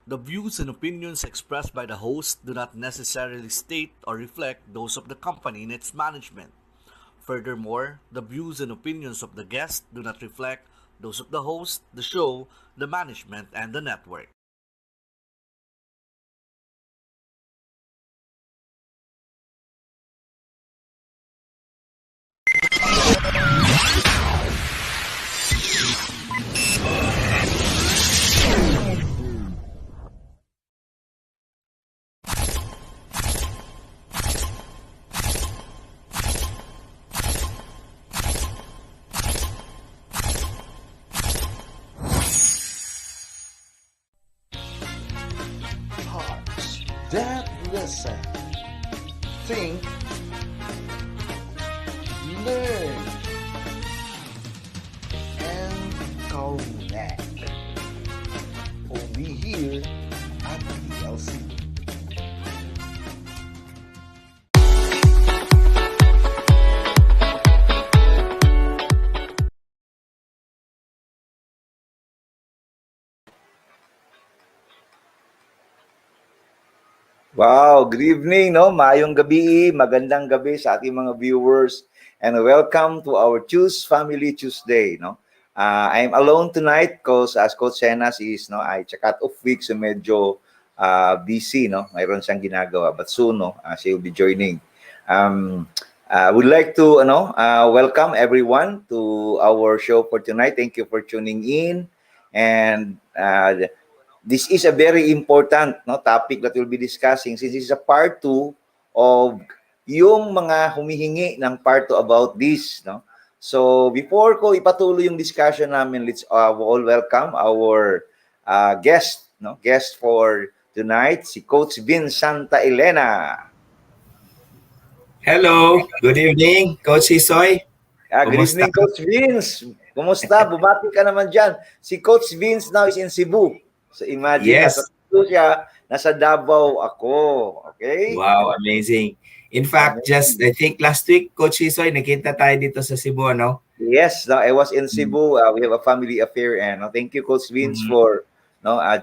The views and opinions expressed by the host do not necessarily state or reflect those of the company and its management. Furthermore, the views and opinions of the guest do not reflect those of the host, the show, the management, and the network. Hearts that listen, think, learn, and connect. Only here at PLC. Wow, good evening, no? Maayong gabi, magandang gabi sa ating mga viewers. And welcome to our Family Tuesday, no? I'm alone tonight because as Coach Senas is, no, I check out of week, so medyo busy, no? Mayroon siyang ginagawa. But soon, no, she will be joining. Would like to, welcome everyone to our show for tonight. Thank you for tuning in. And this is a very important, no, topic that we'll be discussing since this is a part 2 of yung mga humihingi ng part 2 about this, no. So before ko ipatuloy yung discussion namin, let's all welcome our guest, no, guest for tonight, si Coach Vince Santa Elena. Hello, good evening, Coach Isoy. Good evening, Coach Vince. Kumusta? Bumati ka naman dyan. Si Coach Vince now is in Cebu. So imagine, Yes. nasa Cebu siya, nasa Davao ako. Okay? Wow, amazing. In fact, just I think last week, Coach Isoy, nakita tayo dito sa Cebu, no? Yes, no, I was in Cebu. We have a family affair, and thank you, Coach Vince, for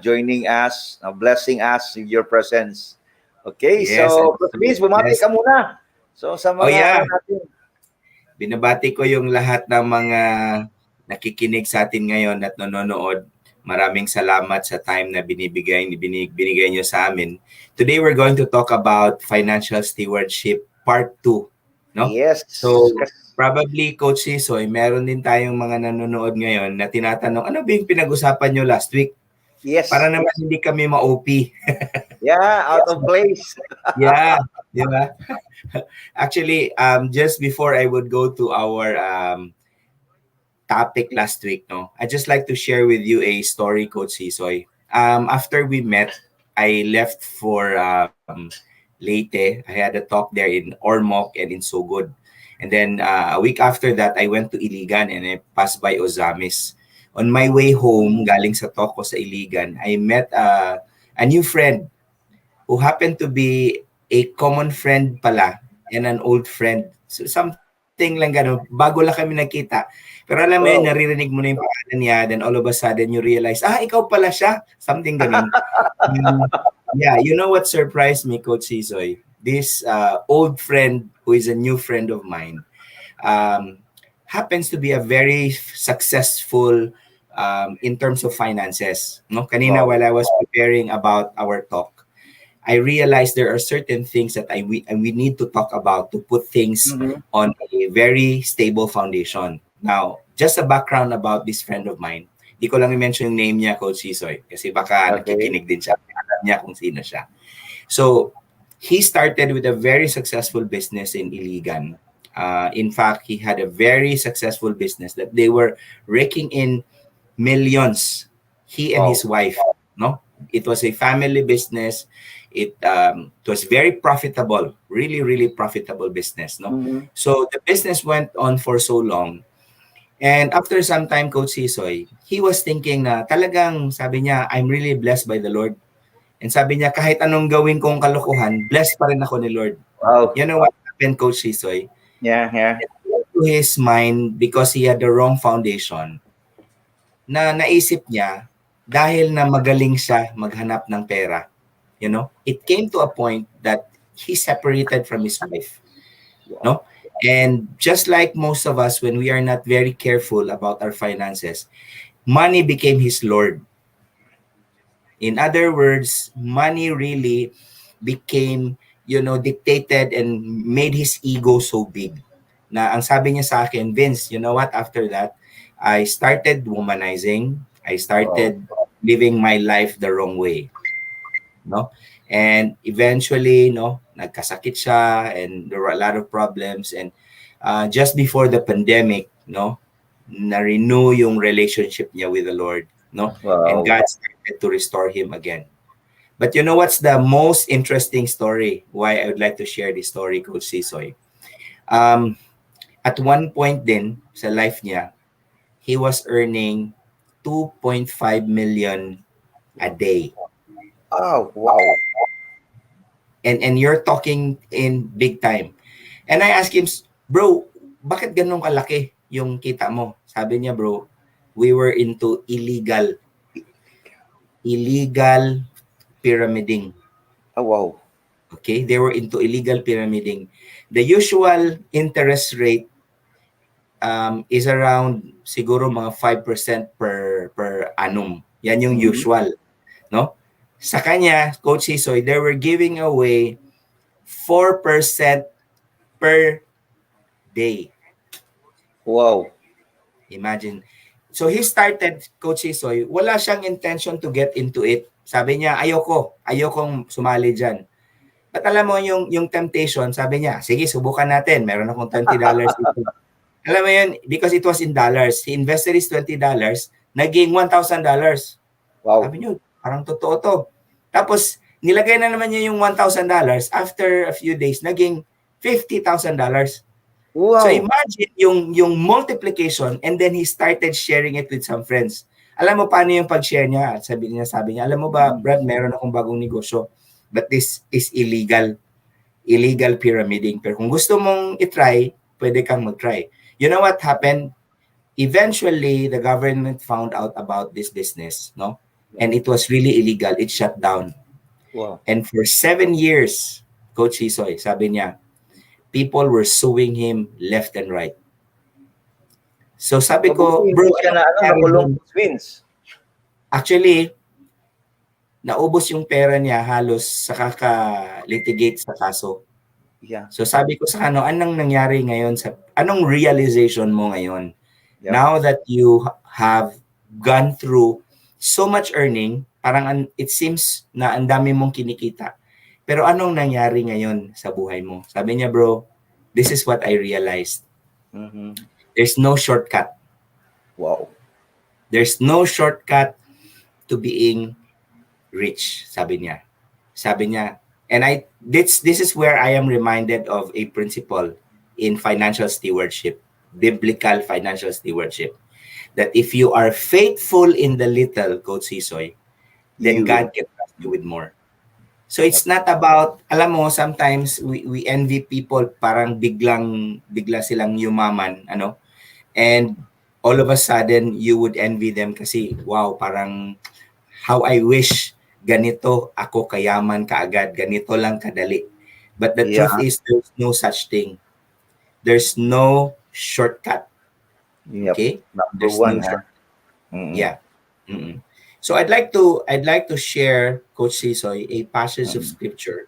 joining us, blessing us with your presence. Okay, Yes, so Coach Vince, bumati ka muna. So sa mga natin. Binabati ko yung lahat ng mga nakikinig sa atin ngayon at nanonood. Maraming salamat sa time na binigay nyo sa amin. Today we're going to talk about financial stewardship part 2, no? Yes. So probably Coach Isoy, meron din tayong mga nanonood ngayon na tinatanong, ano ba yung pinag-usapan nyo last week? Yes. Para naman hindi kami ma-OP. Yeah, out of place. Yeah, di ba? Actually, just before I would go to our topic last week, no, I just like to share with you a story, Coach Sisoy. After we met, I left for Leyte. I had a talk there in Ormoc and in Sogod. And then a week after that, I went to Iligan and I passed by Ozamis. On my way home, galing sa talk ko sa Iligan, I met a new friend who happened to be a common friend pala and an old friend. So something lang gano'n. Bago lang kami nakita. Pero alam mo yun, naririnig mo na yung pangalan niya, then all of a sudden you realize, ikaw pala siya. Something gano'n. Yeah, you know what surprised me, Coach Sisoy? This old friend who is a new friend of mine happens to be a very successful in terms of finances. No? Kanina while I was preparing about our talk, I realized there are certain things that we need to talk about to put things on a very stable foundation. Now, just a background about this friend of mine. Di ko lang i-mention yung name niya, Coach Sisoy, kasi baka nakikinig din siya. Alam niya kung sino siya. So, he started with a very successful business in Iligan. In fact, he had a very successful business that they were raking in millions. He and his wife, no? It was a family business. It was very profitable, really, really profitable business, no? So the business went on for so long. And after some time, Coach Sisoy, he was thinking na talagang, sabi niya, I'm really blessed by the Lord. And sabi niya, kahit anong gawin kong kalokohan, blessed pa rin ako ni Lord. Wow. You know what happened, Coach Sisoy? Yeah. To his mind, because he had the wrong foundation, na naisip niya, dahil na magaling siya maghanap ng pera. You know, it came to a point that he separated from his wife. No? And just like most of us, when we are not very careful about our finances, money became his Lord. In other words, money really became, dictated and made his ego so big. Na ang sabi niya sa akin, Vince, you know what? After that, I started womanizing. I Wow. started living my life the wrong way. No? And eventually, nagkasakit siya and there were a lot of problems. And just before the pandemic, na-renew yung relationship niya with the Lord. No? And Wow. God started to restore him again. But you know what's the most interesting story? Why I would like to share this story, Coach Sisoy. Um, at one point din sa life niya, he was earning 2.5 million a day. Oh, wow. And you're talking in big time. And I asked him, bro, bakit ganun kalaki yung kita mo? Sabi niya, bro, we were into illegal pyramiding. Oh, wow. Okay, they were into illegal pyramiding. The usual interest rate is around siguro mga 5% per annum. Yan yung Mhm. usual, no? Sa kanya, Coach Sisoy, they were giving away 4% per day. Wow. Imagine. So he started, Coach Sisoy, wala siyang intention to get into it. Sabi niya, ayokong sumali dyan. But alam mo yung temptation, sabi niya, sige, subukan natin. Meron akong $20 dito. Alam mo yun, because it was in dollars. He invested his $20, naging $1,000. Wow. Sabi niyo, parang totoo to. Tapos, nilagay na naman niya yung $1,000. After a few days, naging $50,000. So Wow. imagine yung multiplication and then he started sharing it with some friends. Alam mo paano yung pag-share niya? Sabi niya, alam mo ba, Brad, meron akong bagong negosyo. But this is illegal pyramiding. Pero kung gusto mong i-try, pwede kang mag-try. You know what happened? Eventually, the government found out about this business, no? And it was really illegal. It shut down. Wow. And for 7 years, Coach Hisoy, sabi niya, people were suing him left and right. So sabi ko, Mabuti bro, hindi siya anong na nangyari nakulong, dun? Vince. Actually, naubos yung pera niya halos sa kaka-litigate sa kaso. Yeah. So sabi ko sa anong nangyari ngayon anong realization mo ngayon? Yeah. Now that you have gone through so much earning, parang it seems na ang dami mong kinikita. Pero anong nangyari ngayon sa buhay mo? Sabi niya, bro, this is what I realized. Mhm. There's no shortcut. Wow. There's no shortcut to being rich, sabi niya. Sabi niya, and this is where I am reminded of a principle in financial stewardship, biblical financial stewardship, that if you are faithful in the little, Coach Sisoy, then You will. God can trust you with more. So it's not about, alam mo, sometimes we envy people, parang bigla silang yumaman, and all of a sudden you would envy them kasi, wow, parang how I wish ganito ako kayaman kaagad, ganito lang kadali. But the truth Yeah. is there's no such thing. There's no shortcut. Yep. Okay? Number There's one, no ha? shortcut. Mm-mm. Yeah. Mm-mm. So I'd like to share, Coach Sisoy, a passage of Mm-mm. scripture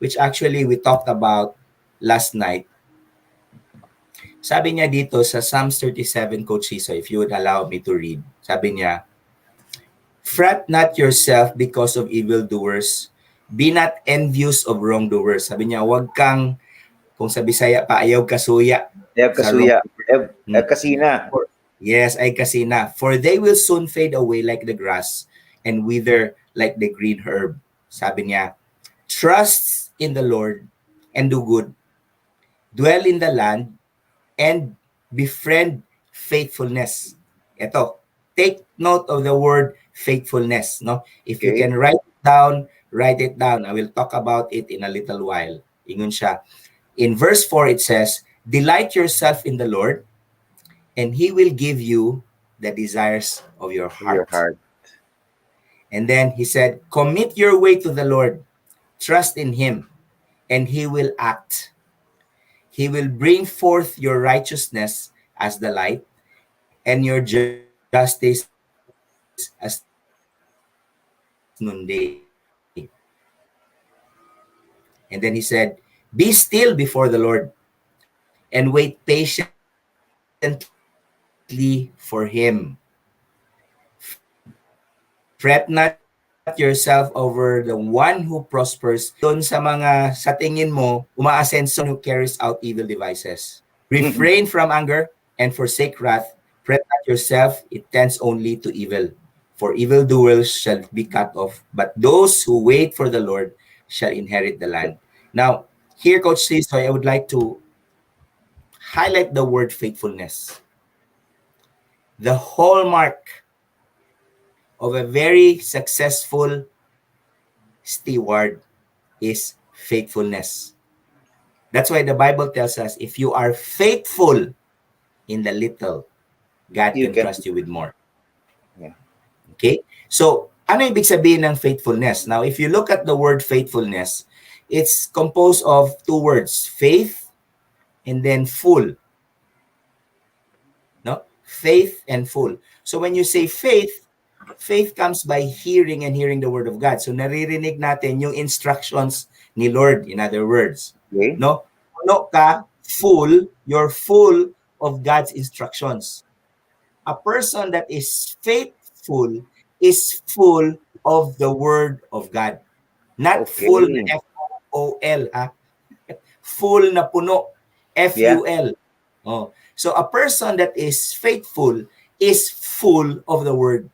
which actually we talked about last night. Sabi niya dito sa Psalms 37, Coach Sisoy, if you would allow me to read. Sabi niya, fret not yourself because of evildoers. Be not envious of wrongdoers. Sabi niya, wag kang, kung sa Bisaya pa, ayaw kasuya Ev sa Kasuya. wrongdoer. Ev Kasina. Yes, ay kasi na. For they will soon fade away like the grass and wither like the green herb. Sabi niya, trust in the Lord and do good. Dwell in the land and befriend faithfulness. Ito, take note of the word faithfulness. No? If you Okay. can write it down, write it down. I will talk about it in a little while. Ingon siya. In verse 4, it says, delight yourself in the Lord, and He will give you the desires of your Your heart. heart. And then he said, commit your way to the Lord, trust in him, and he will act. He will bring forth your righteousness as the light and your justice as noonday. And then he said, be still before the Lord and wait patiently for him. Fret not yourself over the one who prospers. Doon sa mga, sa tingin mo, umaasenso who carries out evil devices. Refrain from anger and forsake wrath. Fret not yourself, it tends only to evil. For evildoers shall be cut off, but those who wait for the Lord shall inherit the land. Now, here, Coach Sisoy, I would like to highlight the word faithfulness. The hallmark of a very successful steward is faithfulness. That's why the Bible tells us, if you are faithful in the little, God can trust you with more. Yeah. Okay? So, ano ibig sabihin ng faithfulness? Now, if you look at the word faithfulness, it's composed of two words, faith and then full. No? Faith and full. So when you say faith, faith comes by hearing and hearing the word of God. So naririnig natin yung instructions ni Lord, in other words. Okay. No? Puno ka, full, you're full of God's instructions. A person that is faithful is full of the word of God. Not Okay. full na F-O-O-L, ha? Full na puno, F-U-L. Oh. So a person that is faithful is full of the word.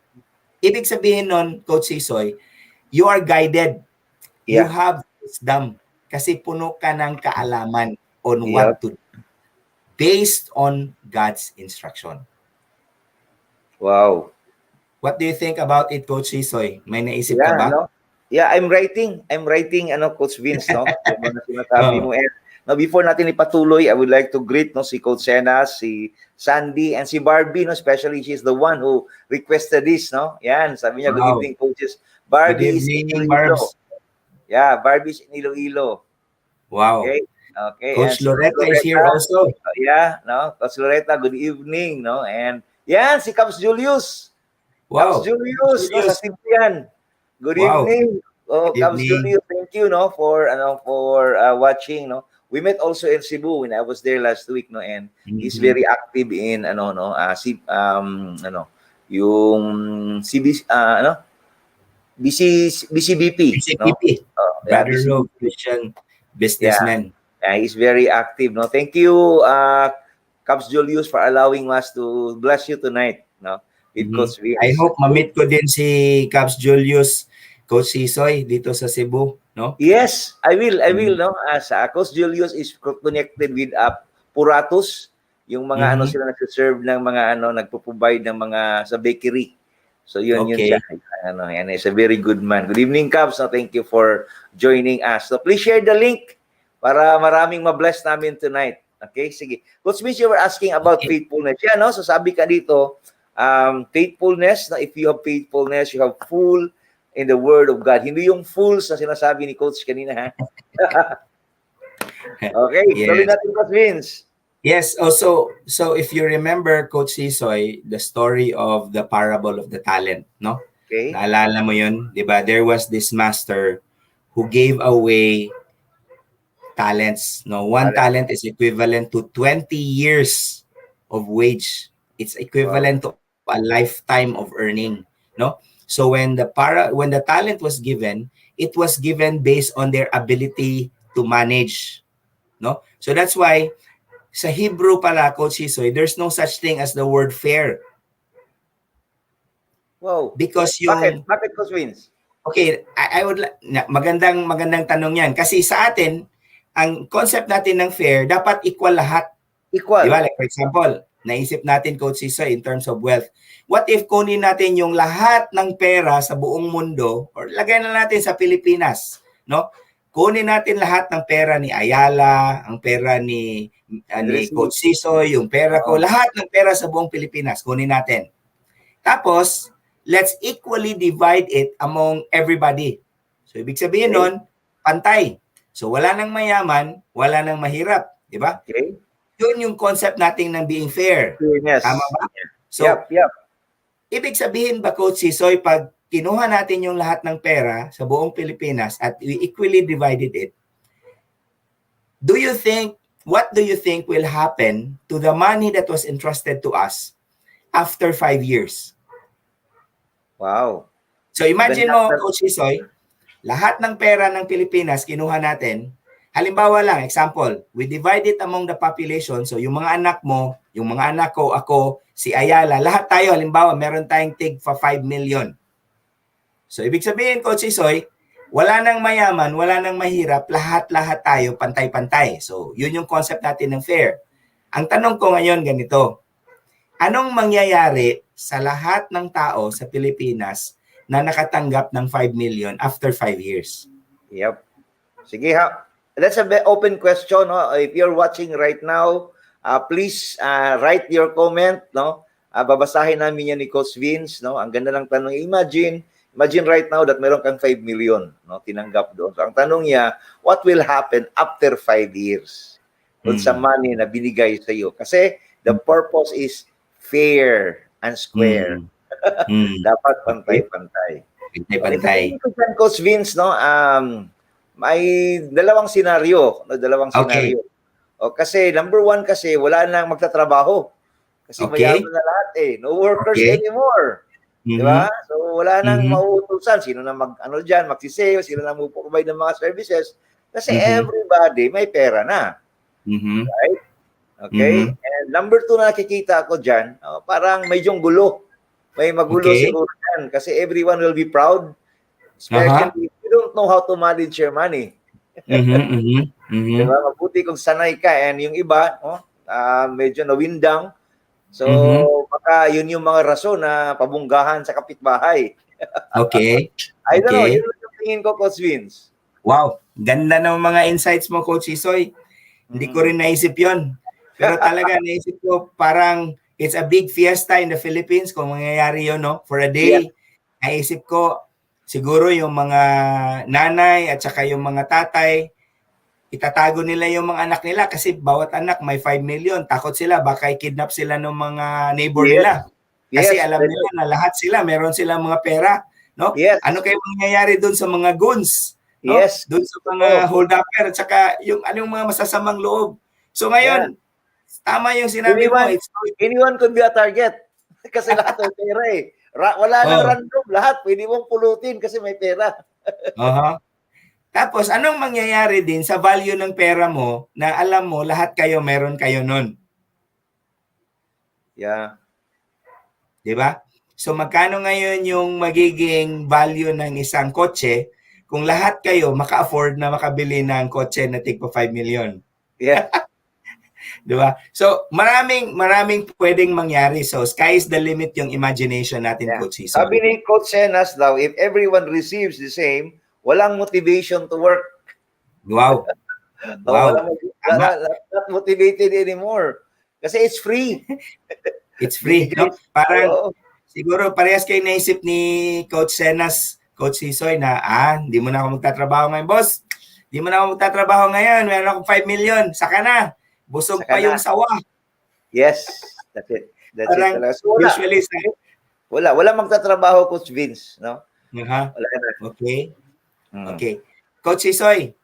Ibig sabihin nun, Coach Sisoy, you are guided. You Yeah. have wisdom. Kasi puno ka ng kaalaman on Yeah. what to do based on God's instruction. Wow. What do you think about it, Coach Sisoy? May naisip ka Yeah, ba? no? Yeah, I'm writing, Coach Vince, no? Yung mga sinasabi mo. And, no, before natin ipatuloy, I would like to greet, no, si Coach Senas, si Sandy, and si Barbie, no? Especially, she's the one who requested this, no? Yan, sabi niya, good Wow. evening, coaches. Good Barbie is in evening, Iloilo. Barbs. Yeah, Barbie is in Iloilo. Wow. Okay? Okay. Coach and si Loretta is here also. Yeah, no? Coach Loretta, good evening, no? And yan, si Caps Julius. Caps Wow. Julius, no? Sa Cebu yan. Good Wow. evening. Oh, Good Caps evening. Julius, thank you, no, for watching, no. We met also in Cebu when I was there last week, no, and he's very active in yung CBC, BCBP, no. BCPP. Yeah, Brother Rogue, BCBP. Christian businessman. Yeah, he's very active, no. Thank you, Caps Julius, for allowing us to bless you tonight, no, with Coach Vince. I hope ma-meet ko din si Caps Julius, Coach Sisoy, dito sa Cebu, no? Yes, I will, no. As Coach Julius is connected with Puratos, yung mga sila nagse-serve ng mga nagpo-provide ng mga sa bakery. So yun siya. And he's a very good man. Good evening, Caps. So thank you for joining us. So please share the link para maraming ma-bless namin tonight. Okay, sige. Coach Vince, you were asking about faithfulness. Yeah, no? So sabi ka dito, faithfulness, if you have faithfulness, you have full in the Word of God. Hindi yung fools na sinasabi ni Coach kanina, ha? Okay, tuloy natin, Coach Vince. Yes, also, so if you remember, Coach Sisoy, the story of the parable of the talent, no? Okay. Naalala mo yun, di ba? There was this master who gave away talents, no? One talent is equivalent to 20 years of wage. It's equivalent to a lifetime of earning, no? So when the talent was given, it was given based on their ability to manage, no? So that's why sa Hebrew pala, Coach Sisoy, there's no such thing as the word fair. Wow. Because yung Bakit, Coach Vince? Okay, I would magandang tanong 'yan kasi sa atin ang concept natin ng fair dapat equal lahat. Equal. Diba? Like for example, naisip natin, Coach Sisoy, in terms of wealth. What if kunin natin yung lahat ng pera sa buong mundo or lagay na natin sa Pilipinas, no? Kunin natin lahat ng pera ni Ayala, ang pera ni Coach Sisoy, yung pera ko, lahat ng pera sa buong Pilipinas, kunin natin. Tapos, let's equally divide it among everybody. So, ibig sabihin Okay. nun, pantay. So, wala nang mayaman, wala nang mahirap. Di ba? Okay. Yun yung concept natin ng being fair. Fairness. Tama ba? So, Yep. ibig sabihin ba, Coach Sisoy, pag kinuha natin yung lahat ng pera sa buong Pilipinas at we equally divided it, what do you think will happen to the money that was entrusted to us after 5 years? Wow. So imagine mo, Maganda. Coach Sisoy, lahat ng pera ng Pilipinas kinuha natin. Halimbawa lang, example, we divide it among the population. So yung mga anak mo, yung mga anak ko, ako, si Ayala, lahat tayo, halimbawa, meron tayong tig for 5 million. So ibig sabihin, Coach Sisoy, wala nang mayaman, wala nang mahirap, lahat-lahat tayo pantay-pantay. So yun yung concept natin ng fair. Ang tanong ko ngayon ganito, anong mangyayari sa lahat ng tao sa Pilipinas na nakatanggap ng 5 million after 5 years? Yep. Sige ha. That's a open question. No? If you're watching right now, please write your comment. No? Babasahin namin yan ni Coach Vince. No? Ang ganda ng tanong. Imagine right now that meron kang 5 million, no, tinanggap doon. So, ang tanong niya, what will happen after 5 years doon sa money na binigay sa iyo? Kasi the purpose is fair and square. Dapat pantay-pantay. Pantay-pantay. Coach Vince, no, may dalawang senaryo. Okay. O, kasi number one kasi wala nang magtatrabaho. Kasi mayaman na lahat eh. No workers anymore. Diba? So, wala nang mauutusan. Sino na magsisale, sino na mag-provide ng mga services. Kasi everybody may pera na. Right? Okay? And number two na nakikita ko dyan, parang medyo gulo. May magulo siguro dyan. Kasi everyone will be proud. Especially if you don't know how to manage your money. Diba? Mabuti kung sanay ka. And yung iba, medyo nawindang. So, baka yun yung mga rason na pabunggahan sa kapitbahay. Okay. I don't know, yun yung tingin ko, Coach Vince. Wow, ganda ng mga insights mo, Coach Sisoy. Hindi ko rin naisip yun. Pero talaga, naisip ko parang it's a big fiesta in the Philippines kung mangyayari yun, no? For a day, naisip ko, siguro yung mga nanay at saka yung mga tatay, itatago nila yung mga anak nila kasi bawat anak may 5 million. Takot sila, baka i-kidnap sila ng mga neighbor nila. Kasi alam nila na lahat sila, meron silang mga pera. No? Ano kayo mangyayari doon sa mga goons? No? Doon sa mga hold-upper at saka yung anong mga masasamang loob. So ngayon, tama yung sinabi mo. Anyone could be a target. Kasi lahat may pera eh. Wala nang random. Lahat pwede mong pulutin kasi may pera. Tapos, anong mangyayari din sa value ng pera mo na alam mo, lahat kayo, meron kayo nun? Yeah. Diba? So, magkano ngayon yung magiging value ng isang kotse kung lahat kayo maka-afford na makabili ng kotse na tig pa 5 million? Yeah. Diba? So, maraming pwedeng mangyari. So, sky is the limit yung imagination natin, Coach Sisoy. Sabi ni Coach Senas daw, if everyone receives the same, walang motivation to work. Wow. Not motivated anymore. Kasi it's free. It's free. No? Parang, siguro parehas kayo naisip ni Coach Senas, Coach Sisoy na, hindi mo na ako magtatrabaho ngayon, boss. Hindi mo na ako magtatrabaho ngayon. Meron akong 5 million. Saka na. Busog pa yung sawa. Yes. That's it. Parang, usually, wala magtatrabaho, Coach Vince. No? Wala na. Okay. Okay. Coach Sisoy,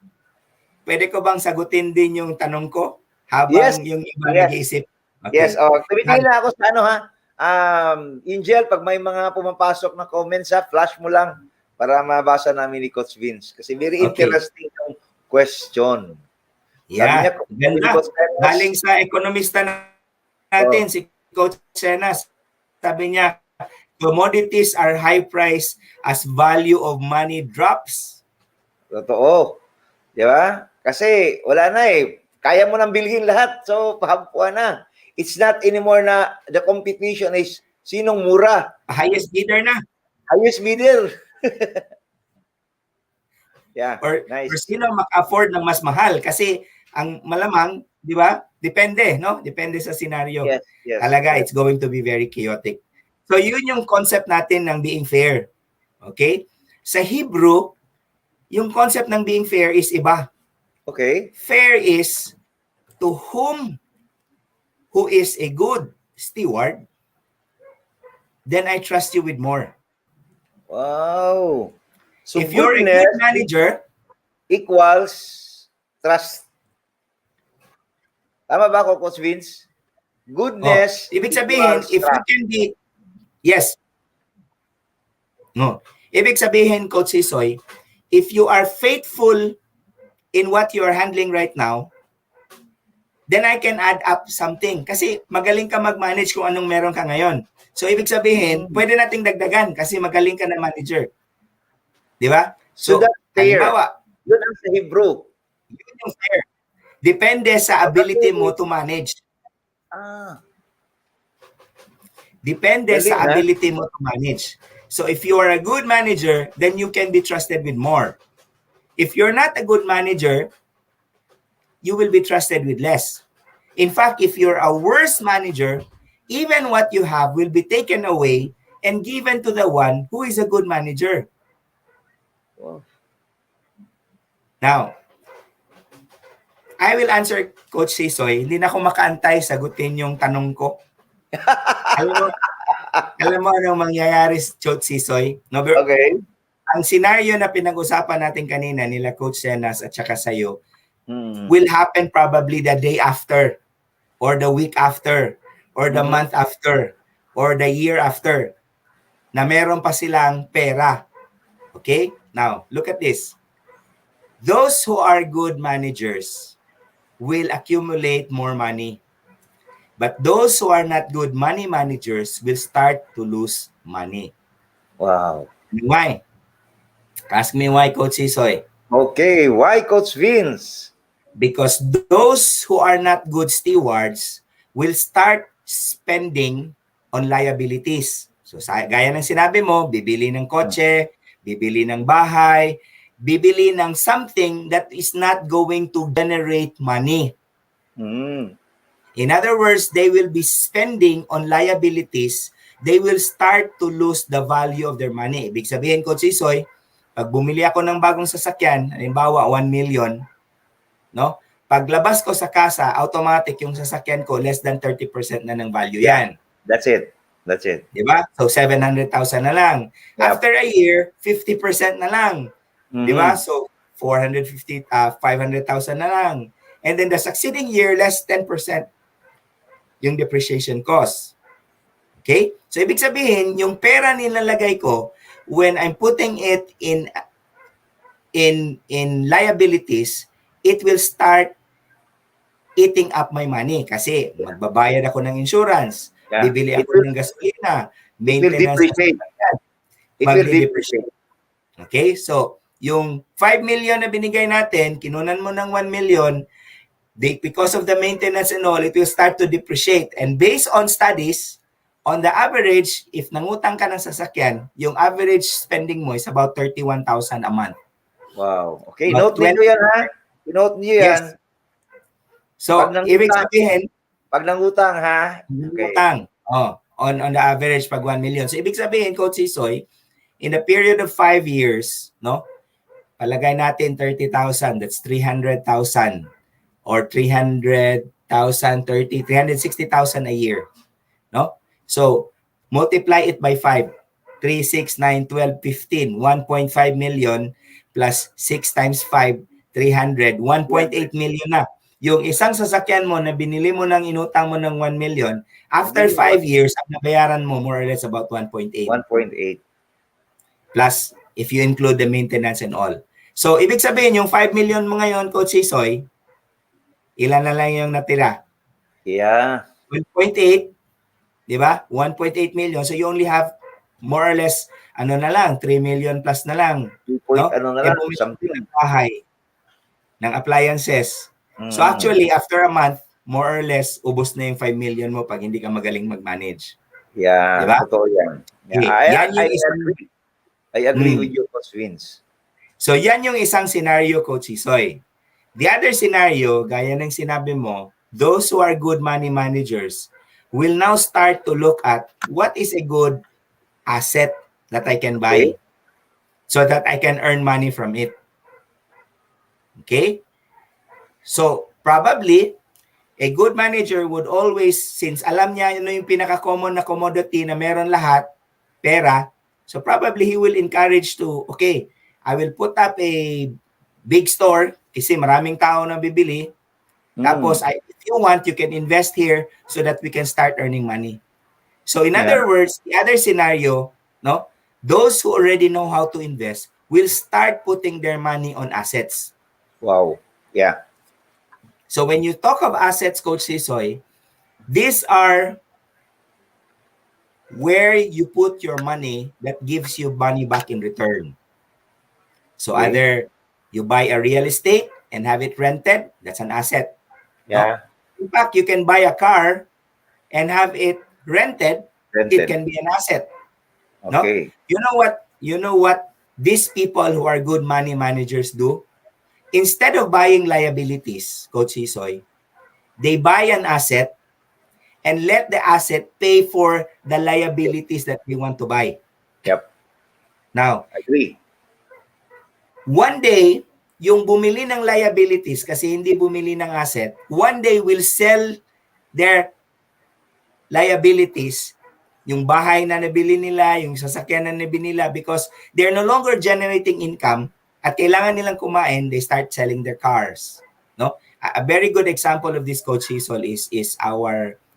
pwede ko bang sagutin din yung tanong ko habang yung iba nag-iisip? Okay. Yes. Tumitingin na ako sa Angel, pag may mga pumapasok na comments, flash mo lang para mabasa namin ni Coach Vince. Kasi very interesting yung question. Yeah. Ganda. Galing sa ekonomista natin, si Coach Senas. Sabi niya, commodities are high price as value of money drops. Totoo. Di ba? Kasi wala na eh. Kaya mo nang bilhin lahat. So, pahampuan na. It's not anymore na the competition is sinong mura. Highest bidder na. Highest bidder. Or sino maka-afford ng mas mahal. Kasi ang malamang, di ba? Depende, no? Depende sa scenario. Yes. Talaga, it's going to be very chaotic. So yun yung concept natin ng being fair. Okay? Sa Hebrew, yung concept ng being fair is iba. Okay. Fair is to whom who is a good steward, then I trust you with more. Wow. So If you're a goodness good manager, equals trust. Tama ba ako, Coach Vince? Goodness ibig sabihin, equals if you trust. can be, yes. No. Ibig sabihin, Coach Sisoy, if you are faithful in what you are handling right now, then I can add up something. Kasi magaling ka mag-manage kung anong meron ka ngayon. So, ibig sabihin, pwede nating dagdagan kasi magaling ka na manager. Di ba? So that's fair. halimbawa, Yun ang sa Hebrew. yun yung fair. Depende sa ability mo to manage. Ah, Depende galing, sa ha? ability mo to manage. So, if you are a good manager, then you can be trusted with more. If you're not a good manager, you will be trusted with less. In fact, if you're a worse manager, even what you have will be taken away and given to the one who is a good manager. Wow. Now, I will answer Coach Sisoy. Hindi na ako makaantay sagutin yung tanong ko. alam mo anong mangyayari, Coach Sisoy? No, Okay. ang scenario na pinag-usapan natin kanina nila Coach Senas at saka sa'yo Hmm. will happen probably the day after or the week after or the month after or the year after na meron pa silang pera. Okay? Now, look at this. Those who are good managers will accumulate more money. But those who are not good money managers will start to lose money. Wow. Why? Ask me why, Coach Sisoy. Okay. Why, Coach Vince? Because those who are not good stewards will start spending on liabilities. So gaya ng sinabi mo, bibili ng kotse, bibili ng bahay, bibili ng something that is not going to generate money. Hmm. In other words, they will be spending on liabilities. They will start to lose the value of their money. Ibig sabihin, Coach Sisoy, pag bumili ako ng bagong sasakyan, halimbawa 1 million, no? Paglabas ko sa kasa, automatic yung sasakyan ko less than 30% na ng value yan. That's it. That's it. Di ba? So 700,000 na lang. Yep. After a year, 50% na lang. Di ba? So 500,000 na lang. And then the succeeding year, less 10% yung depreciation cost. Okay? So ibig sabihin, yung pera nilalagay ko, when I'm putting it in liabilities, it will start eating up my money kasi magbabayad ako ng insurance, bibili ako ng gasolina, maintenance, It will depreciate. Okay? So, yung 5 million na binigay natin, kinunan mo ng 1 million, because of the maintenance and all, it will start to depreciate. And based on studies, on the average, if nangutang ka ng sasakyan, yung average spending mo is about 31,000 a month. Wow. Okay, note niyo yan, ha? Note niyo yan. Yes. So, ibig sabihin, pag nangutang, ha? Nangutang. On the average, pag 1 million. So, ibig sabihin, Coach Sisoy, in a period of 5 years, no? Palagay natin 30,000, that's 300,000 or 300,000, 360,000 a year, no? So, multiply it by 5. 3, 6, 9, 12, 15, 1.5 million plus 6 times 5, 300, 1.8 million na. Yung isang sasakyan mo na binili mo ng inutang mo ng 1 million, after 5 years, ang nabayaran mo more or less about 1.8. 1.8. Plus, if you include the maintenance and all. So, ibig sabihin, yung 5 million mo ngayon, Coach Sisoy, ilan na lang yung natira? Yeah. 1.8, di ba? 1.8 million. So, you only have more or less, ano na lang, 3 million plus na lang. 2 point, ano na lang, something ng bahay, ng appliances. So, actually, after a month, more or less, ubos na yung 5 million mo pag hindi ka magaling mag-manage. Yeah, diba? Totoo yan. Yeah. I agree with you, Coach Vince. So, yan yung isang scenario, Coach Sisoy. The other scenario, gaya ng sinabi mo, those who are good money managers will now start to look at what is a good asset that I can buy Okay. so that I can earn money from it. Okay? So, probably, a good manager would always, since alam niya ano yung pinaka-common na commodity na meron lahat, pera, so probably he will encourage to, okay, I will put up a big store kasi maraming tao na bibili. Tapos, if you want, you can invest here so that we can start earning money. So, in Yeah. other words, the other scenario, no, those who already know how to invest will start putting their money on assets. Wow. Yeah. So when you talk of assets, Coach Sisoy, these are where you put your money that gives you money back in return. So Okay. either you buy a real estate and have it rented, that's an asset. No? Yeah. In fact, you can buy a car and have it rented, it Rented. can be an asset. No? Okay. You know what? You know what these people who are good money managers do? Instead of buying liabilities, Coach Sisoy, they buy an asset and let the asset pay for the liabilities that they want to buy. Yep. Now, Agree. one day, yung bumili ng liabilities kasi hindi bumili ng asset, one day will sell their liabilities, yung bahay na nabili nila, yung sasakyan na nabili nila, because they're no longer generating income at kailangan nilang kumain, they start selling their cars. No? A very good example of this, Coach Hazel, is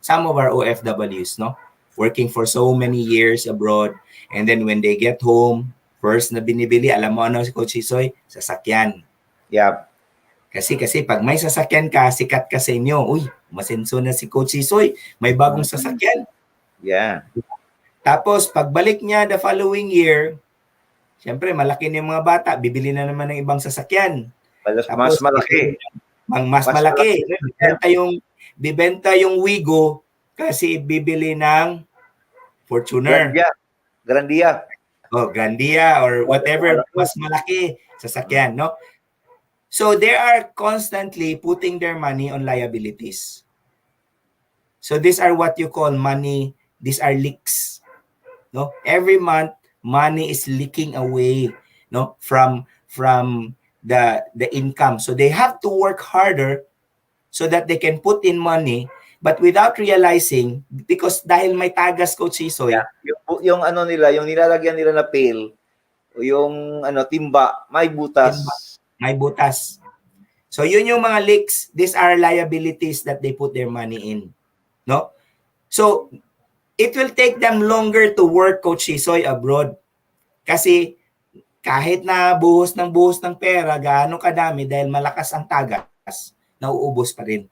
some of our OFWs, no? Working for so many years abroad, and then when they get home, first na binibili, alam mo ano si Coach Hisoy? Sasakyan. Yep. Kasi pag may sasakyan ka, sikat ka sa inyo, uy, masenso na si Coach Hisoy, may bagong sasakyan. Yeah. Tapos, pagbalik niya the following year, syempre, malaki na yung mga bata, bibili na naman ng ibang sasakyan. Mas malaki. Mas malaki. Bibenta yung Wigo kasi bibili ng Fortuner. Grandia. Oh, Grandia or whatever, mas malaki sasakyan, no? So they are constantly putting their money on liabilities. So these are what you call money, these are leaks. No? Every month money is leaking away, no, from the income. So they have to work harder so that they can put in money, but without realizing, because dahil may tagas, Coach Hisoy, Yeah. Yung ano nila, yung nilalagyan nila na pail, yung timba, may butas. May butas. So yun yung mga leaks, these are liabilities that they put their money in. No? So it will take them longer to work, Coach Hisoy, abroad. Kasi kahit na buhos ng pera, gaano kadami dahil malakas ang tagas, nauubos pa rin.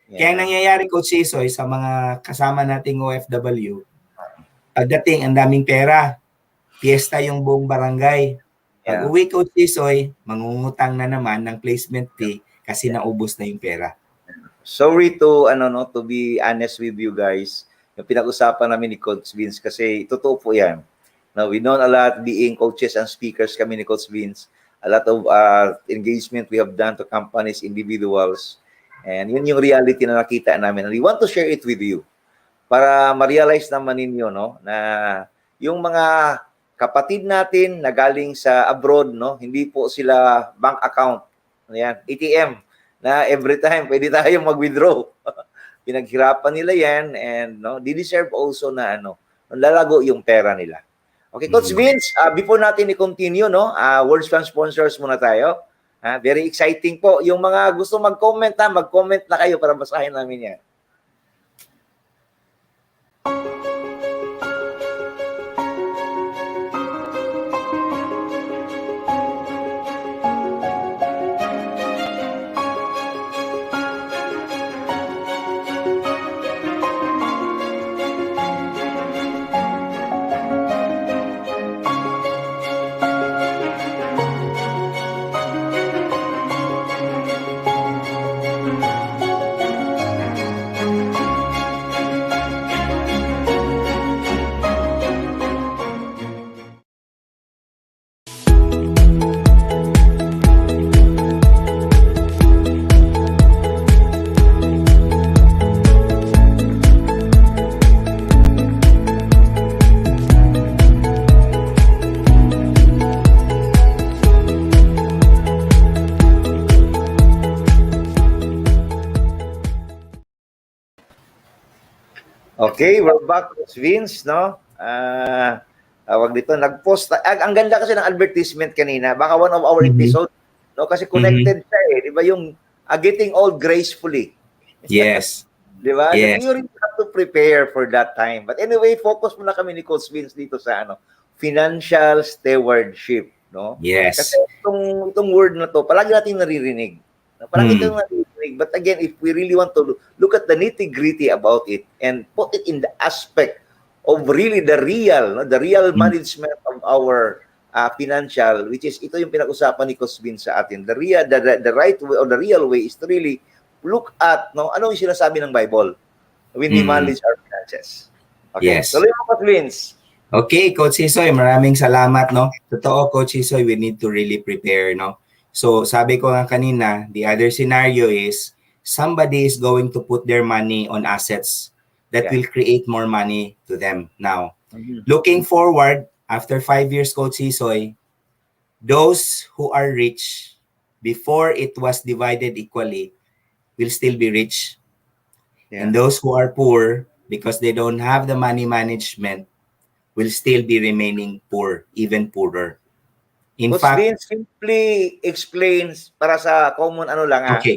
Yeah. Kaya ang nangyayari, Coach Hisoy, sa mga kasama nating OFW, pagdating ang daming pera, fiesta yung buong barangay. Pag uwi, Coach Hisoy, mangungutang na naman ng placement fee kasi naubos na yung pera. Sorry to to be honest with you guys. Yung pinag-usapan namin ni Coach Vince kasi totoo po 'yan. Now, we know a lot being coaches and speakers kami ni Coach Vince. A lot of engagement we have done to companies, individuals. And yun yung reality na nakita namin. And we want to share it with you para ma-realize naman ninyo, no, na yung mga kapatid natin na galing sa abroad, no, hindi po sila bank account. Ayan, ATM na every time pwede tayo mag-withdraw. Pinaghirapan nila yan and they deserve also na lalago yung pera nila. Okay, Coach Vince, before natin i-continue, words from sponsors muna tayo. Very exciting po. Yung mga gusto mag-comment, mag-comment na kayo para basahin namin yan. Okay, we're back with Vince, no? Tawag dito, nag-post. Ang ganda kasi ng advertisement kanina. Baka one of our Mhm. episode, no? Kasi Mhm. connected siya eh. Di ba yung getting old gracefully? Yes. Di ba? Yes. You really have to prepare for that time. But anyway, focus muna kami ni Coach Vince dito sa financial stewardship, no? Kasi Yes. itong word na to, palagi natin naririnig. Palagi Mm. itong naririnig. But again, if we really want to look at the nitty-gritty about it and put it in the aspect of really the real, no? The real Mm. management of our financial, which is ito yung pinag-usapan ni Coach Vince sa atin. The real, the right way or the real way is to really look at, no, ano yung sinasabi ng Bible when we Mm. manage our finances. Okay, Yes. tuloy mo, Coach Vince. Okay, Coach Sisoy, maraming salamat, no? Totoo, Coach Sisoy, we need to really prepare, no? So, sabi ko nga kanina, the other scenario is somebody is going to put their money on assets that Yeah. will create more money to them. Now, Mhm. looking forward, after 5 years, Coach Sisoy, those who are rich, before it was divided equally, will still be rich. Yeah. And those who are poor, because they don't have the money management, will still be remaining poor, even poorer. In Coach fact, Vince, simply explains para sa common lang okay,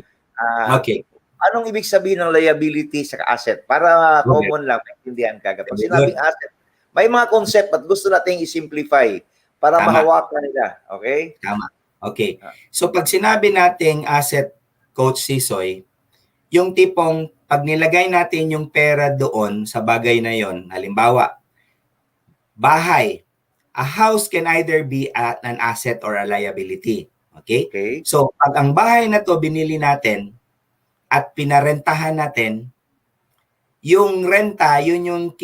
okay, anong ibig sabihin ng liability sa asset? Para okay, common lang, maintindihan ka. Pag very sinabing good. asset, may mga concept at gusto nating i-simplify para Tama, mahawakan nila. Okay? tama. Okay. Ah, So pag sinabi nating asset, Coach Sisoy, yung tipong pag nilagay natin yung pera doon sa bagay na yon, halimbawa, bahay, a house can either be an asset or a liability. Okay? Okay? So pag ang bahay na to binili natin at pinarentahan natin, yung renta, yun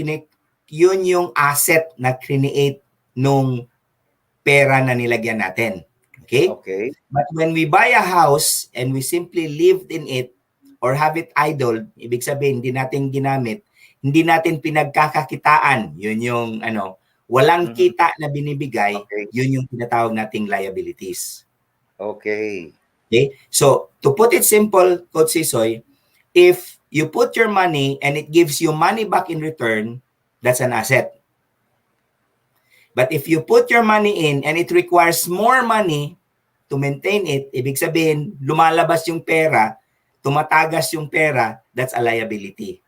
yung asset na create nung pera na nilagyan natin. Okay? Okay. But when we buy a house and we simply lived in it or have it idle, ibig sabihin hindi natin ginamit, hindi natin pinagkakakitaan, yun yung walang Mhm. kita na binibigay, Okay. yun yung tinatawag nating liabilities. Okay. Okay? So, to put it simple, Coach Sisoy, if you put your money and it gives you money back in return, that's an asset. But if you put your money in and it requires more money to maintain it, ibig sabihin, lumalabas yung pera, tumatagas yung pera, that's a liability.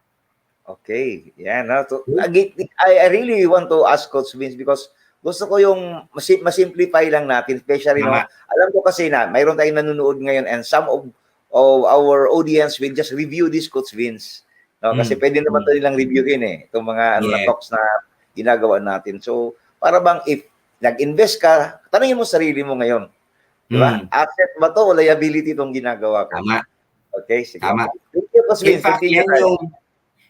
Okay. Yan. I really want to ask Coach Vince because gusto ko yung masimplify lang natin, especially, Tama. alam ko kasi na mayroon tayong nanonood ngayon and some of our audience will just review this, Coach Vince. No? Kasi pwede naman ito nilang reviewin itong mga Yeah. talks na ginagawa natin. So, para bang if nag-invest ka, tanungin mo sarili mo ngayon. Di ba? Asset ba to o liability itong ginagawa ko? Tama. Okay, sige. Tama. Thank you, Coach In Vince. fact, Continue.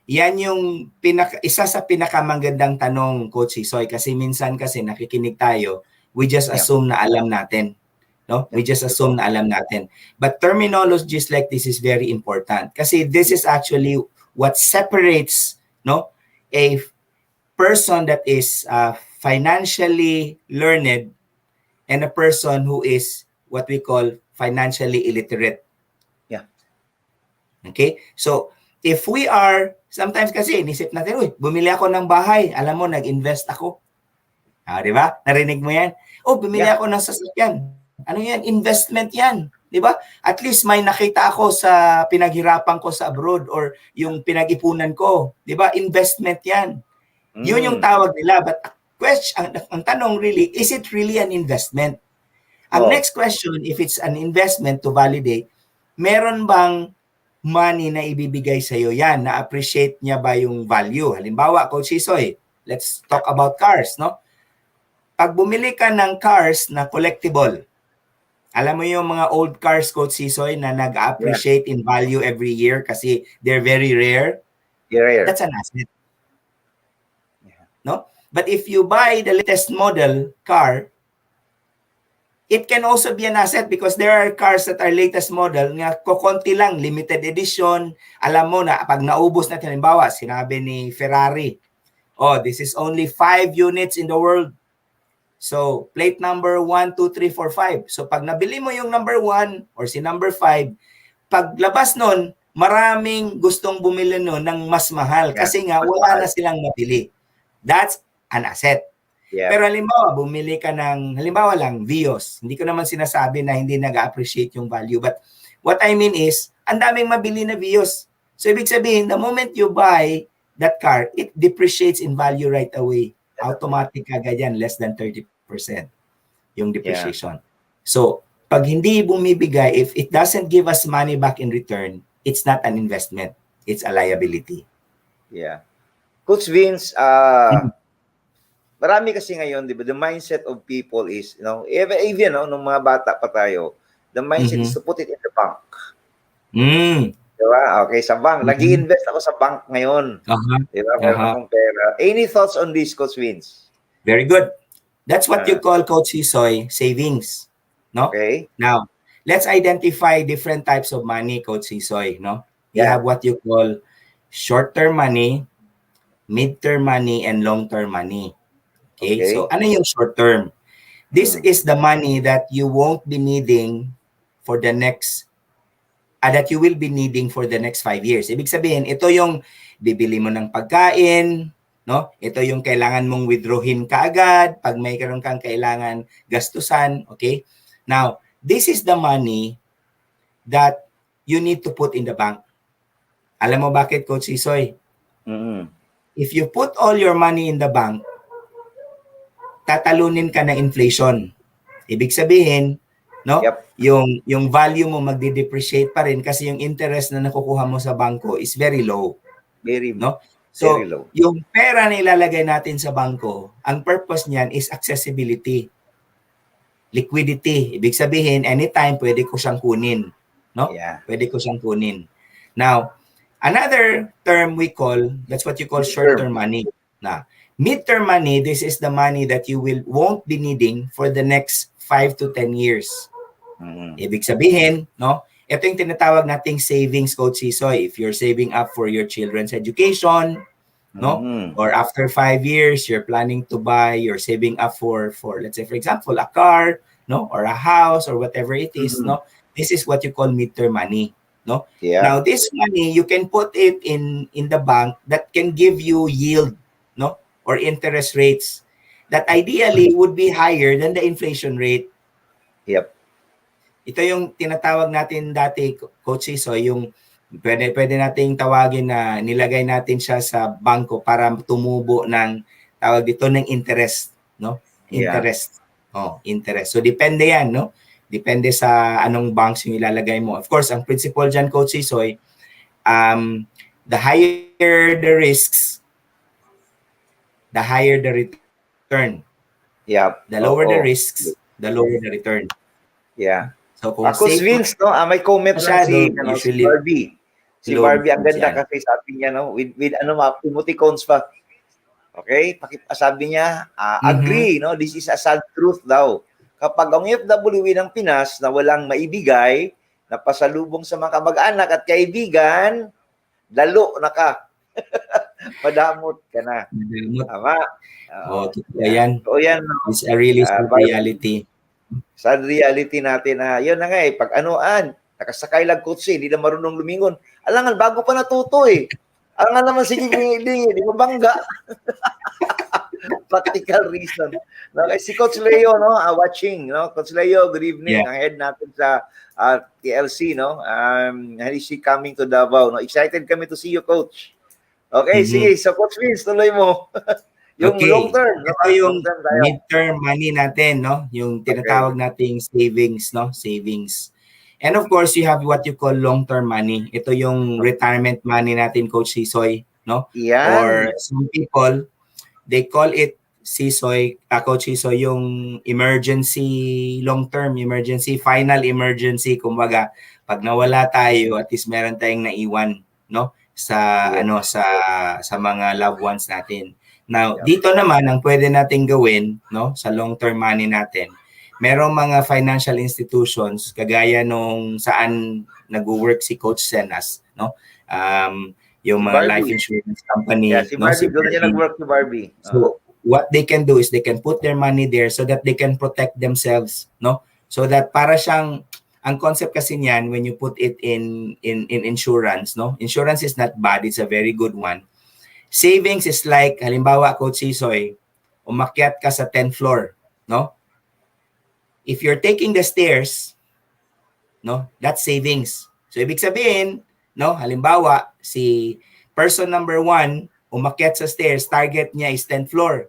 yan yung isa sa pinakamagandang tanong, Coach Isoy, kasi minsan kasi nakikinig tayo, we just Yeah. assume na alam natin. No? We just assume na alam natin. But terminologies like this is very important kasi this is actually what separates a person that is financially learned and a person who is what we call financially illiterate. Yeah. Okay? So, if we are, sometimes kasi inisip natin, uy, bumili ako ng bahay, alam mo, nag-invest ako. Di ba? Narinig mo yan? Oh, bumili ako ng sasakyan. Ano yan? Investment yan. Di ba? At least may nakita ako sa pinaghirapan ko sa abroad or yung pinag-ipunan ko. Di ba? Investment yan. Yun yung tawag nila. But ang tanong really, is it really an investment? Ang next question, if it's an investment to validate, meron bang money na ibibigay sa'yo yan? Na-appreciate niya ba yung value? Halimbawa, Coach Sisoy, let's talk about cars, no? Pag bumili ka ng cars na collectible, alam mo yung mga old cars, Coach Sisoy, na nag-appreciate in value every year kasi they're very rare? Rare. That's an asset. No? But if you buy the latest model car, it can also be an asset because there are cars that are latest model nga kokonti lang, limited edition. Alam mo na pag naubos natin, halimbawa, sinabi ni Ferrari, oh, this is only 5 units in the world. So, plate number 1, 2, 3, 4, 5. So, pag nabili mo yung number 1 or si number 5, paglabas nun, maraming gustong bumili no ng mas mahal Yeah, kasi nga mas wala mahal. na silang mabili. That's an asset. Yeah. Pero halimbawa, bumili ka ng, halimbawa lang, Vios. Hindi ko naman sinasabi na hindi nag-appreciate yung value. But what I mean is, ang daming mabili na Vios. So, ibig sabihin, the moment you buy that car, it depreciates in value right away. Automatic agad yan, less than 30% yung depreciation. So, pag hindi bumibigay, if it doesn't give us money back in return, it's not an investment. It's a liability. Yeah. Coach Vince, marami kasi ngayon, di ba, the mindset of people is, even nung mga bata pa tayo, the mindset is to put it in the bank. Di ba? Okay, sa bank. Nag-i-invest ako sa bank ngayon. Di ba? Meron akong pera. Any thoughts on this, Coach Vince? Very good. That's what you call, Coach Isoy, savings. No? Okay. Now, let's identify different types of money, Coach Isoy. No? You have what you call short-term money, mid-term money, and long-term money. Okay? So, ano yung short-term? This is the money that you won't be needing for the next, that you will be needing for the next 5 years. Ibig sabihin, ito yung bibili mo ng pagkain, no? Ito yung kailangan mong withdrawin kaagad pag may karoon kang kailangan gastusan, okay? Now, this is the money that you need to put in the bank. Alam mo bakit, Coach Isoy? If you put all your money in the bank, tatalunin ka na inflation. Ibig sabihin, no? Yung value mo magde-depreciate pa rin kasi yung interest na nakukuha mo sa bangko is very low. No? So, very low. Yung pera na ilalagay natin sa bangko, ang purpose niyan is accessibility. Liquidity. Ibig sabihin, anytime pwede ko siyang kunin. No? Pwede ko siyang kunin. Now, another term we call, that's what you call short-term money. Na mid-term money, this is the money that you won't be needing for the next 5 to 10 years. Ibig sabihin, no? Ito yung tinatawag nating savings, Coach Isoy. If you're saving up for your children's education, no? Or after 5 years, you're planning to buy, you're saving up for let's say, for example, a car, no? Or a house, or whatever it is, no? This is what you call mid-term money, no? Now, this money, you can put it in the bank that can give you yield, no? Or interest rates that ideally would be higher than the inflation rate. Ito yung tinatawag natin dati, Coach Iso, yung pwede nating tawagin na nilagay natin siya sa bangko para tumubo ng tawag dito ng interest, no? Interest. Interest. So depende yan, no? Depende sa anong banks yung ilalagay mo. Of course, ang principle dyan, Coach Isoy, the higher the risks, the higher the return. The lower the risks, the lower the return. So kung Coach Vince, no, may comment na si Barbie. Si Barbie, ang ganda kasi sabi niya, no, with emoticons pa. Okay? Sabi niya, agree, no, this is a sad truth daw. Kapag ang OFW ng Pinas na walang maibigay, na pasalubong sa mga kamag-anak at kaibigan, lalo na ka. Madamot ka na. Tama? Totoo yan. No? It's a really sad reality. Sad reality natin na, yun na nga pag nakasakay lang kotse, hindi na marunong lumingon. Alangan, bago pa natuto Alangan naman sige, di mabangga. Practical reason. Okay, si Coach Leo, no, watching, no? Coach Leo, good evening. Ang head natin sa TLC, no? Is she coming to Davao, no? Excited kami to see you, Coach. Okay, sige. So, Coach Vince, tuloy mo. Yung long term. Ito yung mid-term money natin, no? Yung tinatawag nating savings, no? Savings. And of course, you have what you call long-term money. Ito yung retirement money natin, Coach Sisoy, no? Or some people, they call it Sisoy, Coach Sisoy, yung emergency, long-term emergency, final emergency. Kumbaga, pag nawala tayo, at least meron tayong naiwan, no? Sa sa mga loved ones natin. Now, dito naman ang pwede nating gawin, no, sa long-term money natin. Merong mga financial institutions kagaya nung saan nag-work si Coach Senas, no? Yung mga life insurance company, si Barbie, doon niya nag-work si Barbie. So, what they can do is they can put their money there so that they can protect themselves, no? So that para siyang ang concept kasi niyan, when you put it in insurance, no? Insurance is not bad, it's a very good one. Savings is like, halimbawa, Coach Sisoy, umakyat ka sa 10th floor, no? If you're taking the stairs, no, that's savings. So, ibig sabihin, no, halimbawa, si person number 1, umakyat sa stairs, target niya is 10th floor.